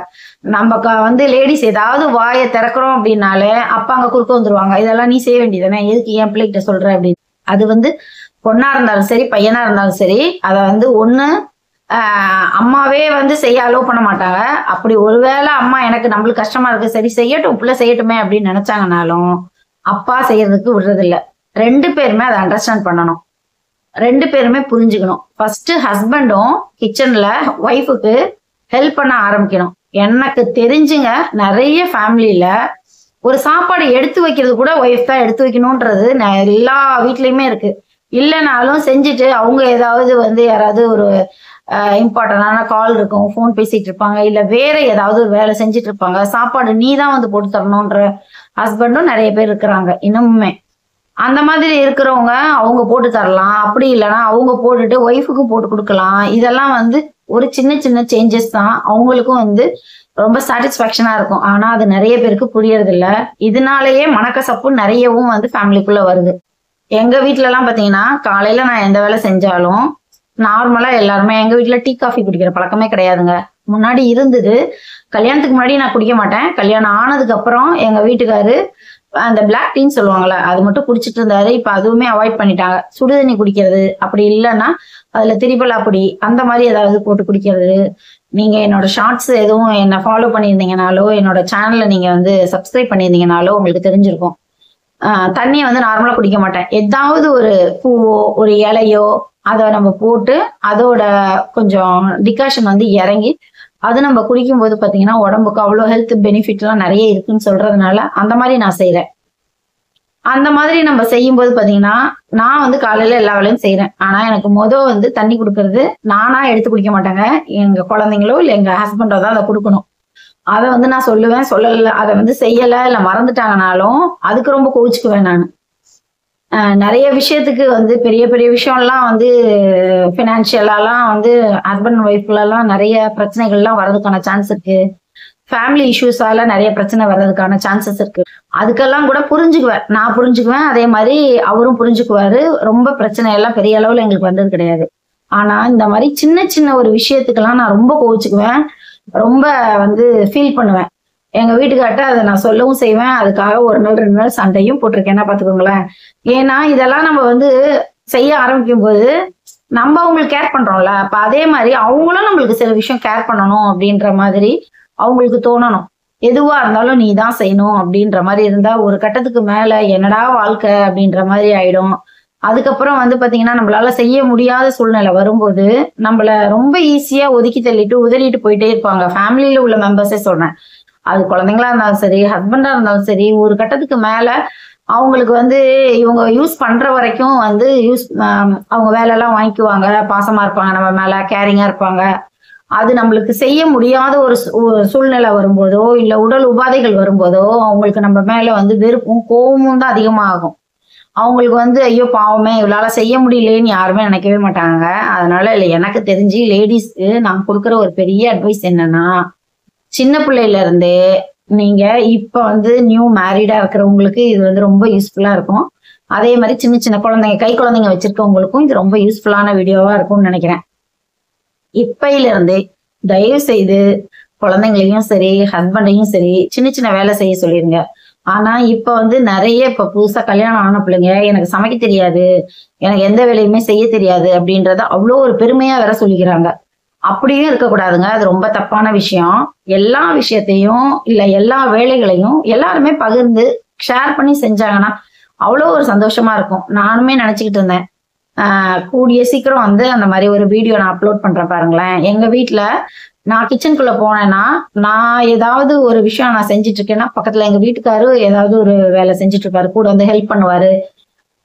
நம்ம வந்து லேடிஸ் ஏதாவது வாயை திறக்கிறோம் அப்படின்னாலே அப்பா அங்க குறுக்க வந்துருவாங்க, இதெல்லாம் நீ செய்ய வேண்டியதானே, எதுக்கு என் பிள்ளைகிட்ட சொல்ற அப்படின்னு. அது வந்து பொண்ணா இருந்தாலும் சரி, பையனா இருந்தாலும் சரி, அதை வந்து ஒண்ணு அம்மாவே வந்து செய்ய அலோவ் பண்ண மாட்டாங்க. அப்படி ஒருவேளை அம்மா எனக்கு நம்மளுக்கு கஷ்டமா இருக்கு, சரி செய்யட்டும் பிள்ளை செய்யட்டுமே அப்படின்னு நினைச்சாங்கனாலும் அப்பா செய்யறதுக்கு விடுறதில்ல. 2 பேருமே அதை அண்டர்ஸ்டாண்ட் பண்ணணும், 2 பேருமே புரிஞ்சுக்கணும். ஃபர்ஸ்ட் ஹஸ்பண்டும் கிச்சன்ல ஒய்ஃபுக்கு ஹெல்ப் பண்ண ஆரம்பிக்கணும். எனக்கு தெரிஞ்சுங்க நிறைய ஃபேமிலியில ஒரு சாப்பாடு எடுத்து வைக்கிறது கூட ஒய்ஃப் தான் எடுத்து வைக்கணும்ன்றது எல்லா வீட்லயுமே இருக்கு. இல்லைனாலும் செஞ்சுட்டு அவங்க ஏதாவது வந்து யாராவது ஒரு இம்பார்ட்டன்டான கால் இருக்கும், ஃபோன் பேசிட்டு இருப்பாங்க, இல்ல வேற ஏதாவது ஒரு வேலை செஞ்சுட்டு இருப்பாங்க, சாப்பாடு நீ தான் வந்து போட்டு தரணும்ன்ற ஹஸ்பண்டும் நிறைய பேர் இருக்கிறாங்க இன்னுமே. அந்த மாதிரி இருக்கிறவங்க அவங்க போட்டு தரலாம், அப்படி இல்லைன்னா அவங்க போட்டுட்டு ஒய்ஃபுக்கும் போட்டு கொடுக்கலாம். இதெல்லாம் வந்து ஒரு சின்ன சின்ன சேஞ்சஸ் தான், அவங்களுக்கும் வந்து ரொம்ப சாட்டிஸ்பாக்சனா இருக்கும். ஆனா அது நிறைய பேருக்கு புரியறது இல்ல. இதனாலேயே மனக்கசப்பு நிறையவும் வந்து ஃபேமிலிக்குள்ள வருது. எங்க வீட்டுல எல்லாம் பாத்தீங்கன்னா காலையில நான் எந்த வேலை செஞ்சாலும் நார்மலா எல்லாருமே, எங்க வீட்டுல டீ காஃபி குடிக்கிற பழக்கமே கிடையாதுங்க. முன்னாடி இருந்தது, கல்யாணத்துக்கு முன்னாடி நான் குடிக்க மாட்டேன். கல்யாணம் ஆனதுக்கு அப்புறம் எங்க வீட்டுக்காரு அந்த பிளாக் டீன்னு சொல்லுவாங்கல்ல, அது மட்டும் குடிச்சிட்டு இருந்தாரு. இப்ப அதுவுமே அவாய்ட் பண்ணிட்டாங்க. சுடுதண்ணி குடிக்கிறது, அப்படி இல்லைன்னா அதுல திரிபலா பொடி அந்த மாதிரி ஏதாவது போட்டு குடிக்கிறது. நீங்க என்னோட ஷார்ட்ஸ் எதுவும் என்ன ஃபாலோ பண்ணியிருந்தீங்கனாலோ, என்னோட சேனல்ல நீங்க வந்து சப்ஸ்கிரைப் பண்ணியிருந்தீங்கனாலோ உங்களுக்கு தெரிஞ்சிருக்கும். தண்ணியை வந்து நார்மலா குடிக்க மாட்டேன். ஏதாவது ஒரு பூவோ ஒரு இலையோ அதை நம்ம போட்டு அதோட கொஞ்சம் டிகாஷன் வந்து இறங்கி அது நம்ம குடிக்கும் போது பாத்தீங்கன்னா உடம்புக்கு அவ்வளவு ஹெல்த் பெனிஃபிட் எல்லாம் நிறைய இருக்குன்னு சொல்றதுனால அந்த மாதிரி நான் செய்யறேன். அந்த மாதிரி நம்ம செய்யும் போது பாத்தீங்கன்னா நான் வந்து காலையில எல்லா வேலையும் செய்யறேன். ஆனா எனக்கு வந்து தண்ணி குடுக்கறது நானா எடுத்து குடிக்க மாட்டேங்க, எங்க குழந்தைங்களோ இல்ல எங்க ஹஸ்பண்டோ தான் அதை கொடுக்கணும். அதை வந்து நான் சொல்லுவேன், சொல்லல அதை வந்து செய்யல இல்ல மறந்துட்டாங்கனாலும் அதுக்கு ரொம்ப கோவிச்சுக்குவேன் நான். நிறைய விஷயத்துக்கு வந்து பெரிய பெரிய விஷயம்லாம் வந்து பினான்சியலாலாம் வந்து ஹஸ்பண்ட் ஒய்ஃப்லாம் நிறைய பிரச்சனைகள்லாம் வர்றதுக்கான சான்ஸ் இருக்கு. ஃபேமிலி இஷ்யூஸால நிறைய பிரச்சனை வர்றதுக்கான சான்சஸ் இருக்கு. அதுக்கெல்லாம் கூட புரிஞ்சுக்குவேன், நான் புரிஞ்சுக்குவேன், அதே மாதிரி அவரும் புரிஞ்சுக்குவாரு. ரொம்ப பிரச்சனை எல்லாம் பெரிய அளவுல எங்களுக்கு வந்தது கிடையாது. ஆனா இந்த மாதிரி சின்ன சின்ன ஒரு விஷயத்துக்கெல்லாம் நான் ரொம்ப கோவிச்சுக்குவேன். ரொம்ப வந்து ஃபீல் பண்ணுவேன். எங்க வீட்டுக்கார்ட்ட அதை நான் சொல்லவும் செய்வேன். அதுக்காக 1 நாள் 2 நாள் சண்டையும் போட்டிருக்கேன்னா பாத்துக்கோங்களேன். ஏன்னா இதெல்லாம் நம்ம வந்து செய்ய ஆரம்பிக்கும் போது நம்ம அவங்களுக்கு கேர் பண்றோம்ல, அப்ப அதே மாதிரி அவங்களும் நம்மளுக்கு சில விஷயம் கேர் பண்ணணும் அப்படின்ற மாதிரி அவங்களுக்கு தோணணும். எதுவா இருந்தாலும் நீ தான் செய்யணும் அப்படின்ற மாதிரி இருந்தா ஒரு கட்டத்துக்கு மேல என்னடா வாழ்க்கை அப்படின்ற மாதிரி ஆயிடும். அதுக்கப்புறம் வந்து பாத்தீங்கன்னா நம்மளால செய்ய முடியாத சூழ்நிலை வரும்போது நம்மள ரொம்ப ஈஸியா ஒதுக்கி தள்ளிட்டு உதறிட்டு போயிட்டே இருப்பாங்க. ஃபேமிலியில உள்ள மெம்பர்ஸே சொல்றேன். அது குழந்தைங்களா இருந்தாலும் சரி, ஹஸ்பண்டா இருந்தாலும் சரி, ஒரு கட்டத்துக்கு மேல அவங்களுக்கு வந்து இவங்க யூஸ் பண்ற வரைக்கும் வந்து அவங்க வேலை எல்லாம் வாங்கிக்குவாங்க, பாசமா இருப்பாங்க, நம்ம மேல கேரிங்கா இருப்பாங்க. அது நம்மளுக்கு செய்ய முடியாத ஒரு சூழ்நிலை வரும்போதோ இல்ல உடல் உபாதைகள் வரும்போதோ அவங்களுக்கு நம்ம மேல வந்து வெறுப்பும் கோபமும் தான் அதிகமாகும். அவங்களுக்கு வந்து ஐயோ பாவமே இவளால செய்ய முடியலேன்னு யாருமே நினைக்கவே மாட்டாங்க. அதனால எனக்கு தெரிஞ்சு லேடிஸ்க்கு நான் கொடுக்குற ஒரு பெரிய அட்வைஸ் என்னன்னா, சின்ன பிள்ளையில இருந்தே நீங்க இப்ப வந்து நியூ மேரிடா இருக்கிறவங்களுக்கு இது வந்து ரொம்ப யூஸ்ஃபுல்லா இருக்கும். அதே மாதிரி சின்ன சின்ன குழந்தைங்க கை குழந்தைங்க வச்சிருக்கவங்களுக்கும் இது ரொம்ப யூஸ்ஃபுல்லான வீடியோவா இருக்கும்னு நினைக்கிறேன். இப்பையில இருந்தே தயவு செய்து குழந்தைங்களையும் சரி ஹஸ்பண்டையும் சரி சின்ன சின்ன வேலை செய்ய சொல்லிருங்க. ஆனா இப்ப வந்து நிறைய இப்ப புதுசா கல்யாணம் ஆன பிள்ளைங்க எனக்கு சமைக்க தெரியாது, எனக்கு எந்த வேலையுமே செய்ய தெரியாது அப்படின்றத அவ்வளோ ஒரு பெருமையா வேற சொல்லிக்கிறாங்க. அப்படியும் இருக்கக்கூடாதுங்க. அது ரொம்ப தப்பான விஷயம். எல்லா விஷயத்தையும் இல்ல எல்லா வேலைகளையும் எல்லாருமே பகிர்ந்து ஷேர் பண்ணி செஞ்சாங்கன்னா அவ்வளோ ஒரு சந்தோஷமா இருக்கும். நானுமே நினைச்சுக்கிட்டு இருந்தேன். கூடிய சீக்கிரம் வந்து அந்த மாதிரி ஒரு வீடியோ நான் அப்லோட் பண்றேன் பாருங்களேன். எங்க வீட்டுல நான் கிச்சனுக்குள்ள போனேன்னா நான் ஏதாவது ஒரு விஷயம் நான் செஞ்சுட்டு இருக்கேன்னா பக்கத்துல எங்க வீட்டுக்காரு ஏதாவது ஒரு வேலை செஞ்சுட்டு இருப்பாரு, கூட வந்து ஹெல்ப் பண்ணுவாரு.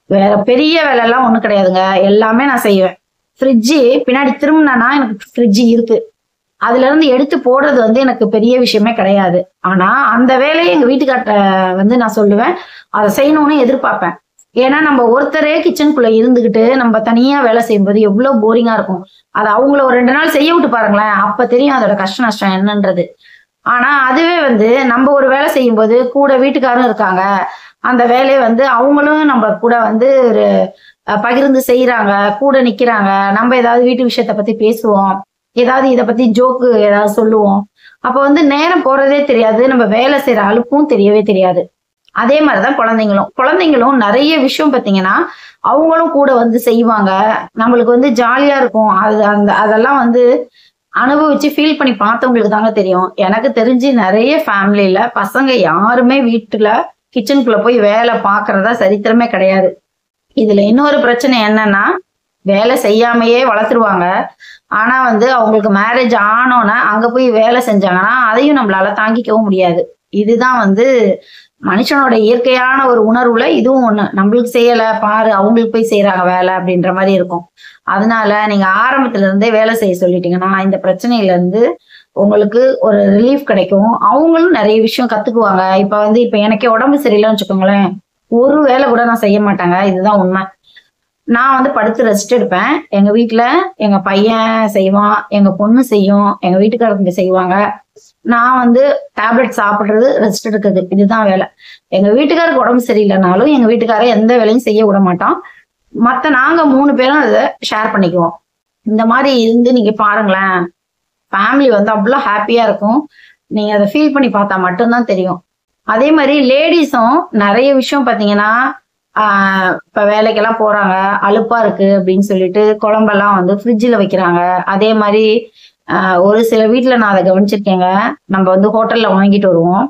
வேற பெரிய வேலை எல்லாம் ஒண்ணும் கிடையாதுங்க, எல்லாமே நான் செய்வேன். ஃப்ரிட்ஜு பின்னாடி திரும்பினா எனக்கு ஃப்ரிட்ஜு இருக்கு, அதுல இருந்து எடுத்து போடுறது வந்து எனக்கு பெரிய விஷயமே கிடையாது. ஆனா அந்த வேலையை எங்க வீட்டுக்கார்ட்ட வந்து நான் சொல்லுவேன், அதை செய்யணும்னு எதிர்பார்ப்பேன். ஏன்னா நம்ம ஒருத்தரே கிச்சனுக்குள்ள இருந்துகிட்டு நம்ம தனியா வேலை செய்யும்போது எவ்வளவு போரிங்கா இருக்கும். அது அவங்கள ஒரு 2 நாள் செய்ய விட்டு பாருங்களேன், அப்ப தெரியும் அதோட கஷ்ட நஷ்டம் என்னன்றது. ஆனா அதுவே வந்து நம்ம ஒரு வேலை செய்யும் போது கூட வீட்டுக்காரும் இருக்காங்க, அந்த வேலையை வந்து அவங்களும் நம்ம கூட வந்து ஒரு பகிர்ந்து செய்யறாங்க, கூட நிக்கிறாங்க, நம்ம ஏதாவது வீட்டு விஷயத்த பத்தி பேசுவோம், ஏதாவது இதை பத்தி ஜோக்கு ஏதாவது சொல்லுவோம். அப்ப வந்து நேரம் போறதே தெரியாது, நம்ம வேலை செய்யற அலுப்பும் தெரியவே தெரியாது. அதே மாதிரிதான் குழந்தைங்களும் நிறைய விஷயம் பாத்தீங்கன்னா அவங்களும் கூட வந்து செய்வாங்க. நம்மளுக்கு வந்து ஜாலியா இருக்கும். அதெல்லாம் வந்து அனுபவிச்சு ஃபீல் பண்ணி பார்த்தவங்களுக்கு தாங்க தெரியும். எனக்கு தெரிஞ்சு நிறைய ஃபேமிலியில பசங்க யாருமே வீட்டுல கிச்சனுக்குள்ள போய் வேலை பாக்குறதா சரித்திரமே கிடையாது. இதுல இன்னொரு பிரச்சனை என்னன்னா, வேலை செய்யாமையே வளர்த்துருவாங்க. ஆனா வந்து அவங்களுக்கு மேரேஜ் ஆனோன்னா அங்க போய் வேலை செஞ்சாங்கன்னா அதையும் நம்மளால தாங்கிக்கவும் முடியாது. இதுதான் வந்து மனுஷனோட இயற்கையான ஒரு உணர்வுல இதுவும் ஒண்ணு. நம்மளுக்கு செய்யல பாரு, அவங்களுக்கு போய் செய்யறாங்க வேலை அப்படின்ற மாதிரி இருக்கும். அதனால நீங்க ஆரம்பத்துல இருந்தே வேலை செய்ய சொல்லிட்டீங்கன்னா இந்த பிரச்சனையில இருந்து உங்களுக்கு ஒரு ரிலீஃப் கிடைக்கும். அவங்களும் நிறைய விஷயம் கத்துக்குவாங்க. இப்ப எனக்கே உடம்பு சரியில்லைன்னு வச்சுக்கோங்களேன், ஒரு வேலை கூட நான் செய்ய மாட்டாங்க. இதுதான் உண்மை. நான் வந்து படுத்து ரெஸ்ட் எடுப்பேன். எங்க வீட்டுல எங்க பையன் செய்வான், எங்க பொண்ணு செய்யும், எங்க வீட்டுக்காரங்க செய்வாங்க. நான் வந்து டேப்லெட் சாப்பிடுறது, ரெஸ்ட் எடுக்கிறது, இதுதான் வேலை. எங்க வீட்டுக்காருக்கு உடம்பு சரியில்லைனாலும் எங்க வீட்டுக்கார எந்த வேலையும் செய்ய விட மாட்டோம். நாங்க 3 பேரும் அதை ஷேர் பண்ணிக்குவோம். இந்த மாதிரி இருந்து நீங்க பாருங்களேன், ஃபேமிலி வந்து அவ்வளோ ஹாப்பியா இருக்கும். நீங்க அதை ஃபீல் பண்ணி பார்த்தா மட்டும்தான் தெரியும். அதே மாதிரி லேடிஸும் நிறைய விஷயம் பாத்தீங்கன்னா இப்ப வேலைக்கெல்லாம் போறாங்க, அலுப்பா இருக்கு அப்படின்னு சொல்லிட்டு குழம்பெல்லாம் வந்து ஃப்ரிட்ஜில் வைக்கிறாங்க. அதே மாதிரி ஒரு சில வீட்டுல நான் அதை கவனிச்சிருக்கேங்க. நம்ம வந்து ஹோட்டல்ல வாங்கிட்டு வருவோம்,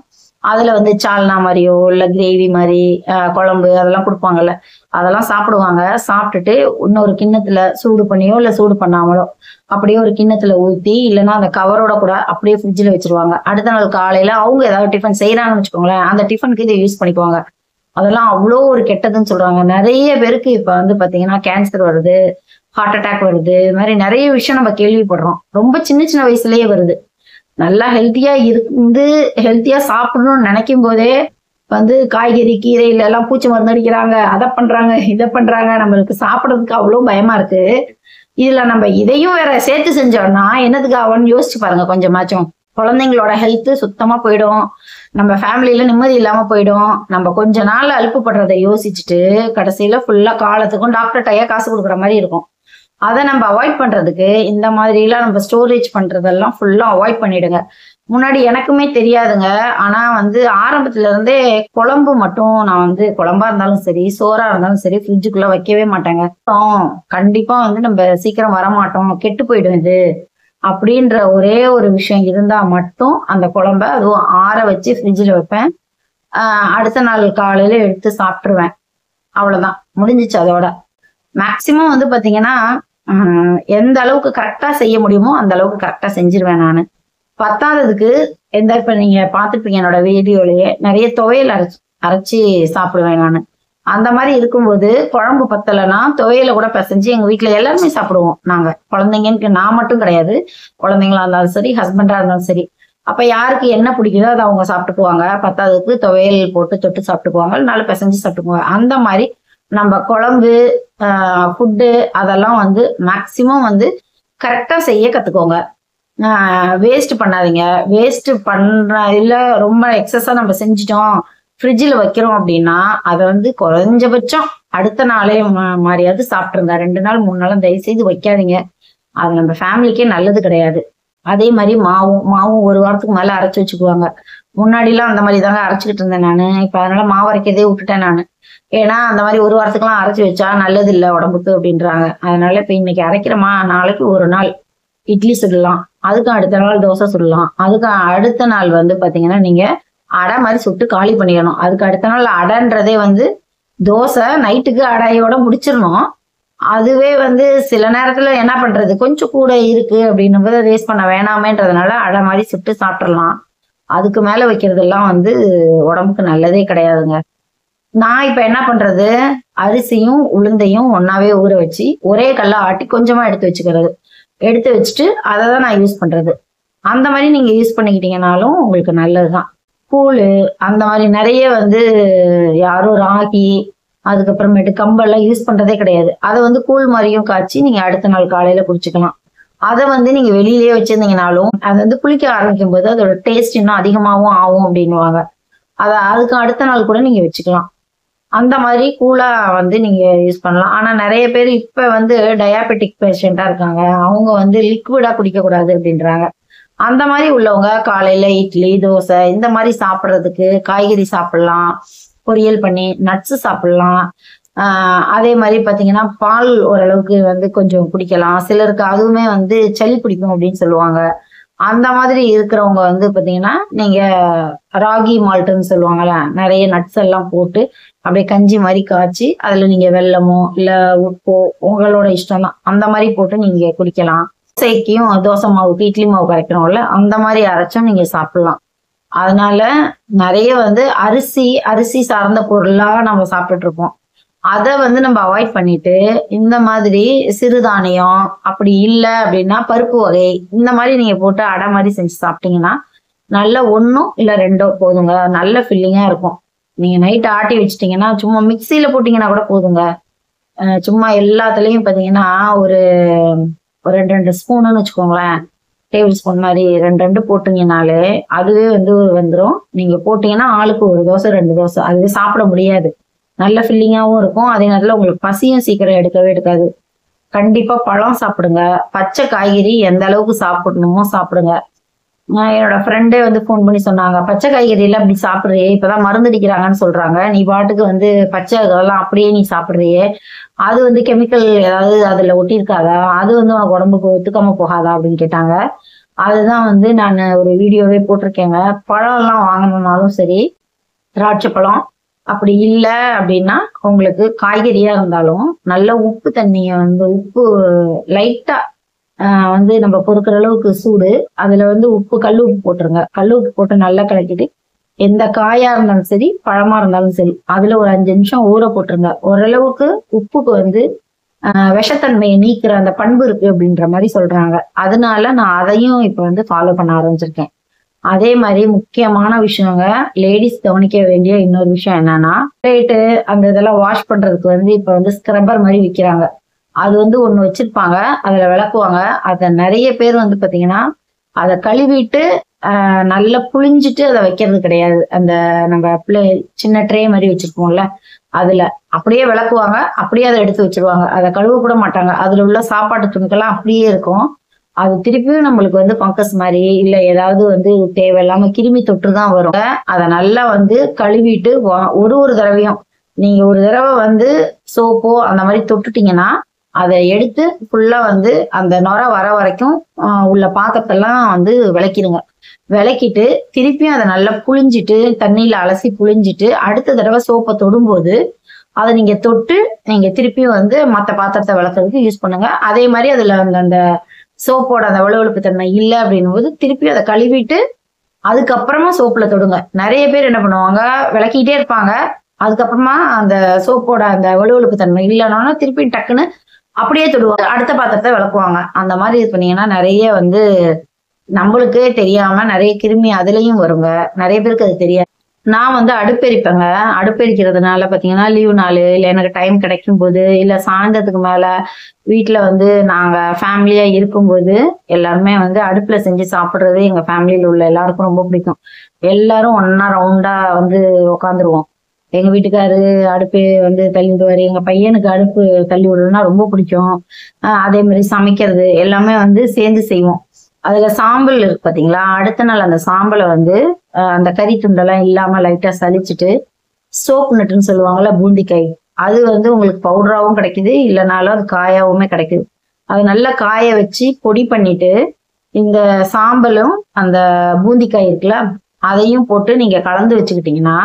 அதுல வந்து சால்னா மாதிரியோ இல்ல கிரேவி மாதிரி குழம்பு அதெல்லாம் கொடுப்பாங்கல்ல, அதெல்லாம் சாப்பிடுவாங்க. சாப்பிட்டுட்டு இன்னொரு கிண்ணத்துல சூடு பண்ணியோ இல்ல சூடு பண்ணாமலோ அப்படியே ஒரு கிண்ணத்துல ஊத்தி இல்லைன்னா அந்த கவரோட கூட அப்படியே ஃப்ரிட்ஜில் வச்சிருவாங்க. அடுத்த நாள் காலையில அவங்க ஏதாவது டிஃபன் செய்யறாங்கன்னு வச்சுக்கோங்களேன், அந்த டிஃபனுக்கு இதை யூஸ் பண்ணிக்குவாங்க. அதெல்லாம் அவ்வளோ ஒரு கெட்டதுன்னு சொல்றாங்க. நிறைய பேருக்கு இப்ப வந்து பாத்தீங்கன்னா கேன்சர் வருது, ஹார்ட் அட்டாக் வருது, இது மாதிரி நிறைய விஷயம் நம்ம கேள்விப்படுறோம். ரொம்ப சின்ன சின்ன வயசுலயே வருது. நல்லா ஹெல்த்தியா இருந்து ஹெல்த்தியா சாப்பிடணும்னு நினைக்கும் போதே வந்து காய்கறி கீரையில எல்லாம் பூச்சி மருந்து அடிக்கிறாங்க, அதை பண்றாங்க இதை பண்றாங்க. நம்மளுக்கு சாப்பிடறதுக்கு அவ்வளோ பயமா இருக்கு. இதுல நம்ம இதையும் வேற சேர்த்து செஞ்சோம்னா என்னதுக்கு ஆகும்னு யோசிச்சு பாருங்க கொஞ்சமாச்சும். குழந்தைங்களோட ஹெல்த் சுத்தமா போயிடும், நம்ம ஃபேமிலியில நிம்மதி இல்லாம போயிடும். நம்ம கொஞ்ச நாள் அலுப்புப்படுறதை யோசிச்சுட்டு கடைசியில ஃபுல்லா காலத்துக்கும் டாக்டர் டையா காசு கொடுக்குற மாதிரி இருக்கும். அதை நம்ம அவாய்ட் பண்றதுக்கு இந்த மாதிரிலாம் நம்ம ஸ்டோரேஜ் பண்றதெல்லாம் ஃபுல்லா அவாய்ட் பண்ணிடுங்க. முன்னாடி எனக்குமே தெரியாதுங்க. ஆனா வந்து ஆரம்பத்துல இருந்தே குழம்பு மட்டும் நான் வந்து குழம்பா இருந்தாலும் சரி, சோறா இருந்தாலும் சரி ஃப்ரிட்ஜுக்குள்ள வைக்கவே மாட்டேங்க. கண்டிப்பா வந்து நம்ம சீக்கிரம் வரமாட்டோம், கெட்டு போயிடும் இது அப்படின்ற ஒரே ஒரு விஷயம் இருந்தா மட்டும் அந்த குழம்ப அதுவும் ஆற வச்சு ஃப்ரிட்ஜில் வைப்பேன். அடுத்த நாள் காலையில எடுத்து சாப்பிட்டுருவேன். அவ்வளவுதான், முடிஞ்சிச்சு அதோட. மேக்சிமம் வந்து பாத்தீங்கன்னா எந்த அளவுக்கு கரெக்டா செய்ய முடியுமோ அந்த அளவுக்கு கரெக்டா செஞ்சிருவேன் நான். பத்தாததுக்கு இப்ப நீங்க பாத்துருப்பீங்க என்னோட வீடியோலயே நிறைய துவையல் அரைச்சி சாப்பிடுவேன் நான். அந்த மாதிரி இருக்கும்போது குழம்பு பத்தலைன்னா துவையில கூட பிசைஞ்சு எங்க வீட்டுல எல்லாருமே சாப்பிடுவோம் நாங்க. குழந்தைங்கன்னு நான் மட்டும் கிடையாது, குழந்தைங்களா இருந்தாலும் சரி, ஹஸ்பண்டா இருந்தாலும் சரி. அப்ப யாருக்கு என்ன பிடிக்குதோ அதை அவங்க சாப்பிட்டுக்குவாங்க. பத்தாததுக்கு துவையல் போட்டு தொட்டு சாப்பிட்டுக்குவாங்க, நல்லா பிசைஞ்சு சாப்பிட்டுக்குவாங்க. அந்த மாதிரி நம்ம குழம்பு ஃபுட்டு அதெல்லாம் வந்து மேக்சிமம் வந்து கரெக்டா செய்ய கத்துக்கோங்க. வேஸ்ட் பண்ணாதீங்க. வேஸ்ட் பண்ற இல்ல ரொம்ப எக்ஸஸா நம்ம செஞ்சிட்டோம் ஃப்ரிட்ஜில் வைக்கிறோம் அப்படின்னா அதை வந்து குறைஞ்சபட்சம் அடுத்த நாளே மாதிரியாவது சாப்பிட்டுருங்க. 2 நாள் 3 நாளும் தயவு செய்து வைக்காதீங்க. அது நம்ம ஃபேமிலிக்கே நல்லது கிடையாது. அதே மாதிரி மாவும் 1 வாரத்துக்கு மேல அரைச்சு வச்சுக்குவாங்க. முன்னாடிலாம் அந்த மாதிரி தாங்க அரைச்சிக்கிட்டு இருந்தேன் நான். இப்ப அதனால மாவு அரைக்கிறதே விட்டுட்டேன் நான். ஏன்னா அந்த மாதிரி 1 வாரத்துக்குலாம் அரைச்சு வச்சா நல்லது இல்லை உடம்புக்கு அப்படின்றாங்க. அதனால இப்ப இன்னைக்கு அரைக்கிறோமா, நாளைக்கு 1 நாள் இட்லி சுடலாம், அதுக்கு அடுத்த நாள் தோசை சுடலாம், அதுக்கு அடுத்த நாள் வந்து பாத்தீங்கன்னா நீங்க அடை மாதிரி சுட்டு காலி பண்ணிடணும். அதுக்கு அடுத்த நாள் அடைன்றதே வந்து தோசை நைட்டுக்கு அடையோட முடிச்சிடணும். அதுவே வந்து சில நேரத்துல என்ன பண்றது, கொஞ்சம் கூட இருக்கு அப்படின்னும் போது வேஸ்ட் பண்ண வேணாமேன்றதுனால அடை மாதிரி சுட்டு சாப்பிட்றலாம். அதுக்கு மேல வைக்கிறதெல்லாம் வந்து உடம்புக்கு நல்லதே கிடையாதுங்க. நான் இப்ப என்ன பண்றது, அரிசியும் உளுந்தையும் ஒன்னாவே ஊற வச்சு ஒரே கல்ல ஆட்டி கொஞ்சமா எடுத்து வச்சுக்கிறது. எடுத்து வச்சுட்டு அதை தான் நான் யூஸ் பண்றது. அந்த மாதிரி நீங்க யூஸ் பண்ணிக்கிட்டீங்கன்னாலும் உங்களுக்கு நல்லதுதான். கூழு அந்த மாதிரி நிறைய வந்து யாரும் ராகி அதுக்கப்புறமேட்டு கம்பெல்லாம் யூஸ் பண்றதே கிடையாது. அதை வந்து கூழ் மாதிரியும் காய்ச்சி நீங்க அடுத்த நாள் காலையில குடிச்சுக்கலாம். அதை வந்து நீங்க வெளியிலேயே வச்சிருந்தீங்கனாலும் அது வந்து குளிக்க ஆரம்பிக்கும் போது அதோட டேஸ்ட் இன்னும் அதிகமாகவும் ஆகும் அப்படின்னுவாங்க. அதுக்கு அடுத்த நாள் கூட நீங்க வச்சுக்கலாம். அந்த மாதிரி கூலா வந்து நீங்க யூஸ் பண்ணலாம். ஆனா நிறைய பேர் இப்ப வந்து டயாபெட்டிக் பேஷண்டா இருக்காங்க, அவங்க வந்து லிக்விடா குடிக்க கூடாது அப்படின்றாங்க. அந்த மாதிரி உள்ளவங்க காலையில இட்லி தோசை இந்த மாதிரி சாப்பிட்றதுக்கு காய்கறி சாப்பிடலாம், பொரியல் பண்ணி நட்ஸ் சாப்பிடலாம். அதே மாதிரி பாத்தீங்கன்னா பால் ஓரளவுக்கு வந்து கொஞ்சம் குடிக்கலாம். சிலருக்கு அதுவுமே வந்து சளி பிடிக்கும் அப்படின்னு சொல்லுவாங்க. அந்த மாதிரி இருக்கிறவங்க வந்து பாத்தீங்கன்னா நீங்க ராகி மால்ட்டுன்னு சொல்லுவாங்கல்ல, நிறைய நட்ஸ் எல்லாம் போட்டு அப்படியே கஞ்சி மாதிரி காய்ச்சி அதுல நீங்க வெல்லமோ இல்ல உப்போ உங்களோட இஷ்டம் தான் அந்த மாதிரி போட்டு நீங்க குடிக்கலாம். தோசைக்கும் தோசை மாவுக்கு இட்லி மாவு கரைக்கிறோம்ல, அந்த மாதிரி அரைச்சும் நீங்க சாப்பிடலாம். அதனால நிறைய வந்து அரிசி சார்ந்த பொருளா நம்ம சாப்பிட்டுட்டு இருப்போம். அதை வந்து நம்ம அவாய்ட் பண்ணிட்டு இந்த மாதிரி சிறுதானியம் அப்படி இல்லை அப்படின்னா பருப்பு வகை இந்த மாதிரி நீங்க போட்டு அடை மாதிரி செஞ்சு சாப்பிட்டீங்கன்னா நல்ல 1 இல்ல 2 போதுங்க, நல்ல ஃபில்லிங்கா இருக்கும். நீங்க நைட் ஆட்டி வச்சிட்டீங்கன்னா சும்மா மிக்சியில போட்டீங்கன்னா கூட போதுங்க. சும்மா எல்லாத்துலயும் பாத்தீங்கன்னா ஒரு 2 ஸ்பூனுன்னு வச்சுக்கோங்களேன், டேபிள் ஸ்பூன் மாதிரி 2 போட்டீங்கன்னாலே அதுவே வந்து வந்துடும். நீங்க போட்டீங்கன்னா ஆளுக்கு 1 தோசை 2 தோசை அதுவே சாப்பிட முடியாது. நல்ல ஃபில்லிங்காகவும் இருக்கும். அதே நேரத்தில் உங்களுக்கு பசியும் சீக்கிரம் எடுக்காது. கண்டிப்பா பழம் சாப்பிடுங்க. பச்சை காய்கறி எந்த அளவுக்கு சாப்பிடணுமோ சாப்பிடுங்க. என்னோட ஃப்ரெண்டே வந்து ஃபோன் பண்ணி சொன்னாங்க, பச்சை காய்கறியில அப்படி சாப்பிட்றியே, இப்பதான் மருந்து அடிக்கிறாங்கன்னு சொல்றாங்க, நீ பாட்டுக்கு வந்து பச்சை இதெல்லாம் அப்படியே நீ சாப்பிட்றியே, அது வந்து கெமிக்கல் ஏதாவது அதுல ஒட்டியிருக்காதா, அது வந்து உனக்கு உடம்புக்கு ஒத்துக்காம போகாதா அப்படின்னு கேட்டாங்க. அதுதான் வந்து நான் ஒரு வீடியோவே போட்டிருக்கேங்க. பழம் எல்லாம் வாங்கணும்னாலும் சரி, திராட்சை பழம் அப்படி இல்லை அப்படின்னா உங்களுக்கு காய்கறியா இருந்தாலும் நல்ல உப்பு தண்ணியை வந்து உப்பு லைட்டா வந்து நம்ம பொறுக்கிற அளவுக்கு சூடு, அதுல வந்து உப்பு கல் உப்பு போட்டுருங்க. கல் உப்பு போட்டு நல்லா கலக்கிட்டு எந்த காயா இருந்தாலும் சரி பழமா இருந்தாலும் சரி அதுல ஒரு 5 நிமிஷம் ஊற போட்டுருங்க. ஓரளவுக்கு உப்புக்கு வந்து விஷத்தன்மையை நீக்கிற அந்த பண்பு இருக்கு அப்படின்ற மாதிரி சொல்றாங்க. அதனால நான் அதையும் இப்ப வந்து ஃபாலோ பண்ண ஆரம்பிச்சிருக்கேன். அதே மாதிரி முக்கியமான விஷயங்க, லேடிஸ் கவனிக்க வேண்டிய இன்னொரு விஷயம் என்னன்னா, பிளேட்டு அந்த இதெல்லாம் வாஷ் பண்றதுக்கு வந்து இப்ப வந்து ஸ்க்ரப்பர் மாதிரி விற்கிறாங்க. அது வந்து ஒண்ணு வச்சிருப்பாங்க, அதுல விளக்குவாங்க. அத நிறைய பேர் வந்து பாத்தீங்கன்னா அதை கழுவிட்டு நல்லா புழிஞ்சிட்டு அதை வைக்கிறது கிடையாது. அந்த நம்ம சின்ன ட்ரே மாதிரி வச்சிருப்போம்ல, அதுல அப்படியே விளக்குவாங்க, அப்படியே அதை எடுத்து வச்சிருவாங்க. அதை கழுவ கூட மாட்டாங்க. அதுல உள்ள சாப்பாட்டு துணுக்கெல்லாம் அப்படியே இருக்கும். அது திருப்பியும் நம்மளுக்கு வந்து பங்கஸ் மாதிரி இல்ல ஏதாவது வந்து தேவையில்லாம கிருமி தொற்று தான் வரும். அதை நல்லா வந்து கழுவிட்டு ஒரு தடவையும் நீங்க ஒரு தடவை வந்து சோப்போ அந்த மாதிரி தொட்டுட்டீங்கன்னா அதை எடுத்து ஃபுல்லா வந்து அந்த நுரை வர வரைக்கும் உள்ள பாத்திரத்தெல்லாம் வந்து விளக்கிடுங்க. விளக்கிட்டு திருப்பியும் அதை நல்லா புழிஞ்சிட்டு தண்ணியில அலசி புழிஞ்சிட்டு அடுத்த தடவை சோப்பை தொடும்போது அதை நீங்க தொட்டு நீங்க திருப்பியும் வந்து மற்ற பாத்திரத்தை விளக்குறதுக்கு யூஸ் பண்ணுங்க. அதே மாதிரி அதுல அந்த சோப்போட அந்த வலுவழுப்பு தன்மை இல்லை அப்படின்னும் போது திருப்பி அதை கழுவிட்டு அதுக்கப்புறமா சோப்புல தொடுங்க. நிறைய பேர் என்ன பண்ணுவாங்க, விளக்கிட்டே இருப்பாங்க, அதுக்கப்புறமா அந்த சோப்போட அந்த வலுவழுப்பு தன்மை இல்லைன்னா திருப்பி டக்குன்னு அப்படியே தொடுவாங்க, அடுத்த பாத்திரத்தை விளக்குவாங்க. அந்த மாதிரி இது பண்ணீங்கன்னா நிறைய வந்து நம்மளுக்கே தெரியாம நிறைய கிருமி அதுலயும் வருங்க. நிறைய பேருக்கு அது தெரியாது. நான் வந்து அடுப்பெரிப்பேங்க. அடுப்பெரிக்கிறதுனால பாத்தீங்கன்னா லீவு நாள் இல்லை எனக்கு டைம் கிடைக்கும் போது இல்லை சாயந்தரத்துக்கு மேல வீட்டுல வந்து நாங்க ஃபேமிலியா இருக்கும்போது எல்லாருமே வந்து அடுப்புல செஞ்சு சாப்பிடுறது எங்க ஃபேமிலியில உள்ள எல்லாருக்கும் ரொம்ப பிடிக்கும். எல்லாரும் ஒன்னா ரவுண்டா வந்து உட்காந்துருவோம். எங்க வீட்டுக்காரு அடுப்பு வந்து தள்ளி விடுவாரு, எங்க பையனுக்கு அடுப்பு தள்ளி விடுறதுன்னா ரொம்ப பிடிக்கும். அதே மாதிரி சமைக்கிறது எல்லாமே வந்து சேர்ந்து செய்வோம். அதுல சாம்பல் இருக்கு பாத்தீங்களா, அடுத்த நாள் அந்த சாம்பலை வந்து அந்த கறி துண்டெல்லாம் இல்லாம லைட்டா சலிச்சுட்டு சோப்பு நட்டுன்னு சொல்லுவாங்கல்ல, பூந்திக்காய், அது வந்து உங்களுக்கு பவுடராகவும் கிடைக்குது, இல்லைனாலும் அது காயாவுமே கிடைக்குது. அது நல்லா காய வச்சு பொடி பண்ணிட்டு இந்த சாம்பலும் அந்த பூந்திக்காய் இருக்குல்ல அதையும் போட்டு நீங்க கலந்து வச்சுக்கிட்டீங்கன்னா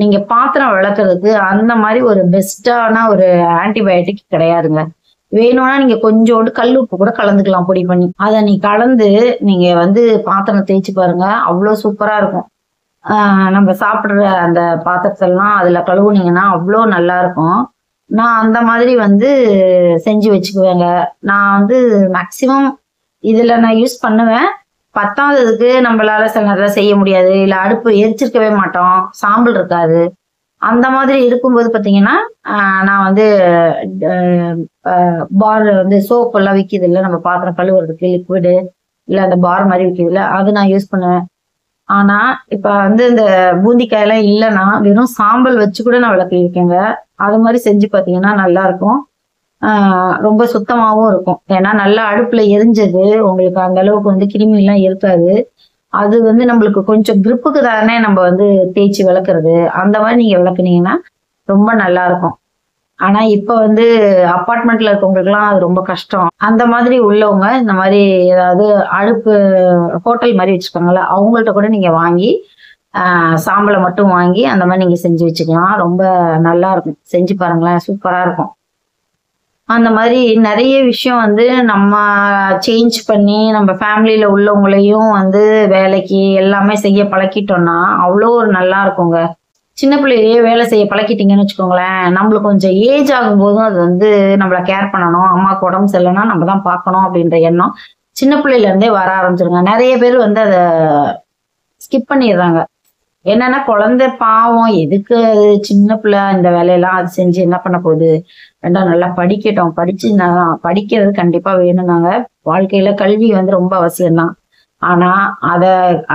நீங்க பாத்திரம் விளக்குறதுக்கு அந்த மாதிரி ஒரு பெஸ்டான ஒரு ஆன்டிபயோட்டிக் கிடையாதுங்க. வேணும்னா நீங்க கொஞ்சோண்டு கல் உப்பு கூட கலந்துக்கலாம் பொடி பண்ணி. அதை நீ கலந்து நீங்க வந்து பாத்திரம் தேய்ச்சி பாருங்க, அவ்வளோ சூப்பரா இருக்கும். நம்ம சாப்பிடுற அந்த பாத்திரத்தெல்லாம் அதுல கழுவுனீங்கன்னா அவ்வளோ நல்லா இருக்கும். நான் அந்த மாதிரி வந்து செஞ்சு வச்சுக்குவேங்க. நான் வந்து மேக்சிமம் இதுல நான் யூஸ் பண்ணுவேன். பத்தாததுக்கு நம்மளால சில நேரம் செய்ய முடியாது, இல்லை அடுப்பு எரிச்சிருக்கவே மாட்டோம், சாம்பல் இருக்காது. அந்த மாதிரி இருக்கும்போது பார்த்தீங்கன்னா நான் வந்து பார் வந்து சோப் எல்லாம் விற்கிது இல்லை, நம்ம பாத்திரம் கழுவுறதுக்கு லிக்விடு இல்லை அந்த பார் மாதிரி விற்கிது இல்லை, அது நான் யூஸ் பண்ணுவேன். ஆனா இப்ப வந்து இந்த பூந்திக்காயெல்லாம் இல்லைன்னா வெறும் சாம்பல் வச்சு கூட நான் விளக்கியிருக்கேங்க. அது மாதிரி செஞ்சு பார்த்தீங்கன்னா நல்லா இருக்கும். ரொம்ப சுத்தமாகவும் இருக்கும். ஏன்னா நல்லா அடுப்புல எரிஞ்சது உங்களுக்கு அந்த அளவுக்கு வந்து கிருமி எல்லாம் இருக்காது. அது வந்து நம்மளுக்கு கொஞ்சம் கிரிப்புக்கு தானே நம்ம வந்து தேய்ச்சி விளக்குறது. அந்த மாதிரி நீங்க விளக்குனீங்கன்னா ரொம்ப நல்லா இருக்கும். ஆனா இப்ப வந்து அப்பார்ட்மெண்ட்ல இருக்கவங்களுக்குலாம் அது ரொம்ப கஷ்டம். அந்த மாதிரி உள்ளவங்க இந்த மாதிரி ஏதாவது அடுப்பு ஹோட்டல் மாதிரி வச்சுக்கோங்களேன், அவங்கள்ட்ட கூட நீங்க வாங்கி சாம்பலை மட்டும் வாங்கி அந்த மாதிரி நீங்க செஞ்சு வச்சுக்கலாம். ரொம்ப நல்லா இருக்கும், செஞ்சு பாருங்களேன், சூப்பரா இருக்கும். அந்த மாதிரி நிறைய விஷயம் வந்து நம்ம சேஞ்ச் பண்ணி நம்ம ஃபேமிலியில உள்ளவங்களையும் வந்து வேலைக்கு எல்லாமே செய்ய பழக்கிட்டோம்னா அவ்வளோ ஒரு நல்லா இருக்குங்க. சின்ன பிள்ளையிலேயே வேலை செய்ய பழக்கிட்டீங்கன்னு வச்சுக்கோங்களேன், நம்மளுக்கு கொஞ்சம் ஏஜ் ஆகும்போதும் அது வந்து நம்மளை கேர் பண்ணணும், அம்மாவுக்கு உடம்பு சரியில்லைன்னா நம்ம தான் பார்க்கணும் அப்படின்ற எண்ணம் சின்ன பிள்ளையில இருந்தே வர ஆரம்பிச்சிருங்க. நிறைய பேர் வந்து அதை ஸ்கிப் பண்ணிடுறாங்க. என்னன்னா குழந்தை பாவம், எதுக்கு அது சின்ன பிள்ளை இந்த வேலையெல்லாம் அது செஞ்சு என்ன பண்ண போகுது, ரெண்டாம் நல்லா படிக்கட்டும், படிச்சு படிக்கிறது கண்டிப்பா வேணும்னாங்க. வாழ்க்கையில கல்வி வந்து ரொம்ப அவசியம்தான். ஆனா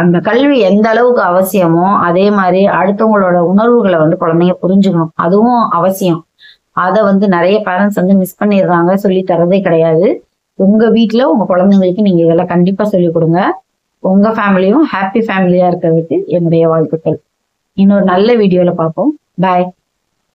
அந்த கல்வி எந்த அளவுக்கு அவசியமோ அதே மாதிரி அடுத்தவங்களோட உணர்வுகளை வந்து குழந்தைங்க புரிஞ்சுக்கணும், அதுவும் அவசியம். அதை வந்து நிறைய பேரண்ட்ஸ் வந்து மிஸ் பண்ணிடுறாங்க, சொல்லி தரதே கிடையாது. உங்க வீட்டுல உங்க குழந்தைங்களுக்கு நீங்க இதெல்லாம் கண்டிப்பா சொல்லிக் கொடுங்க. உங்க ஃபேமிலியும் ஹாப்பி ஃபேமிலியா இருக்கிறதுக்கு என்னுடைய வாழ்த்துக்கள். இன்னொரு நல்ல வீடியோல பார்ப்போம். பாய்.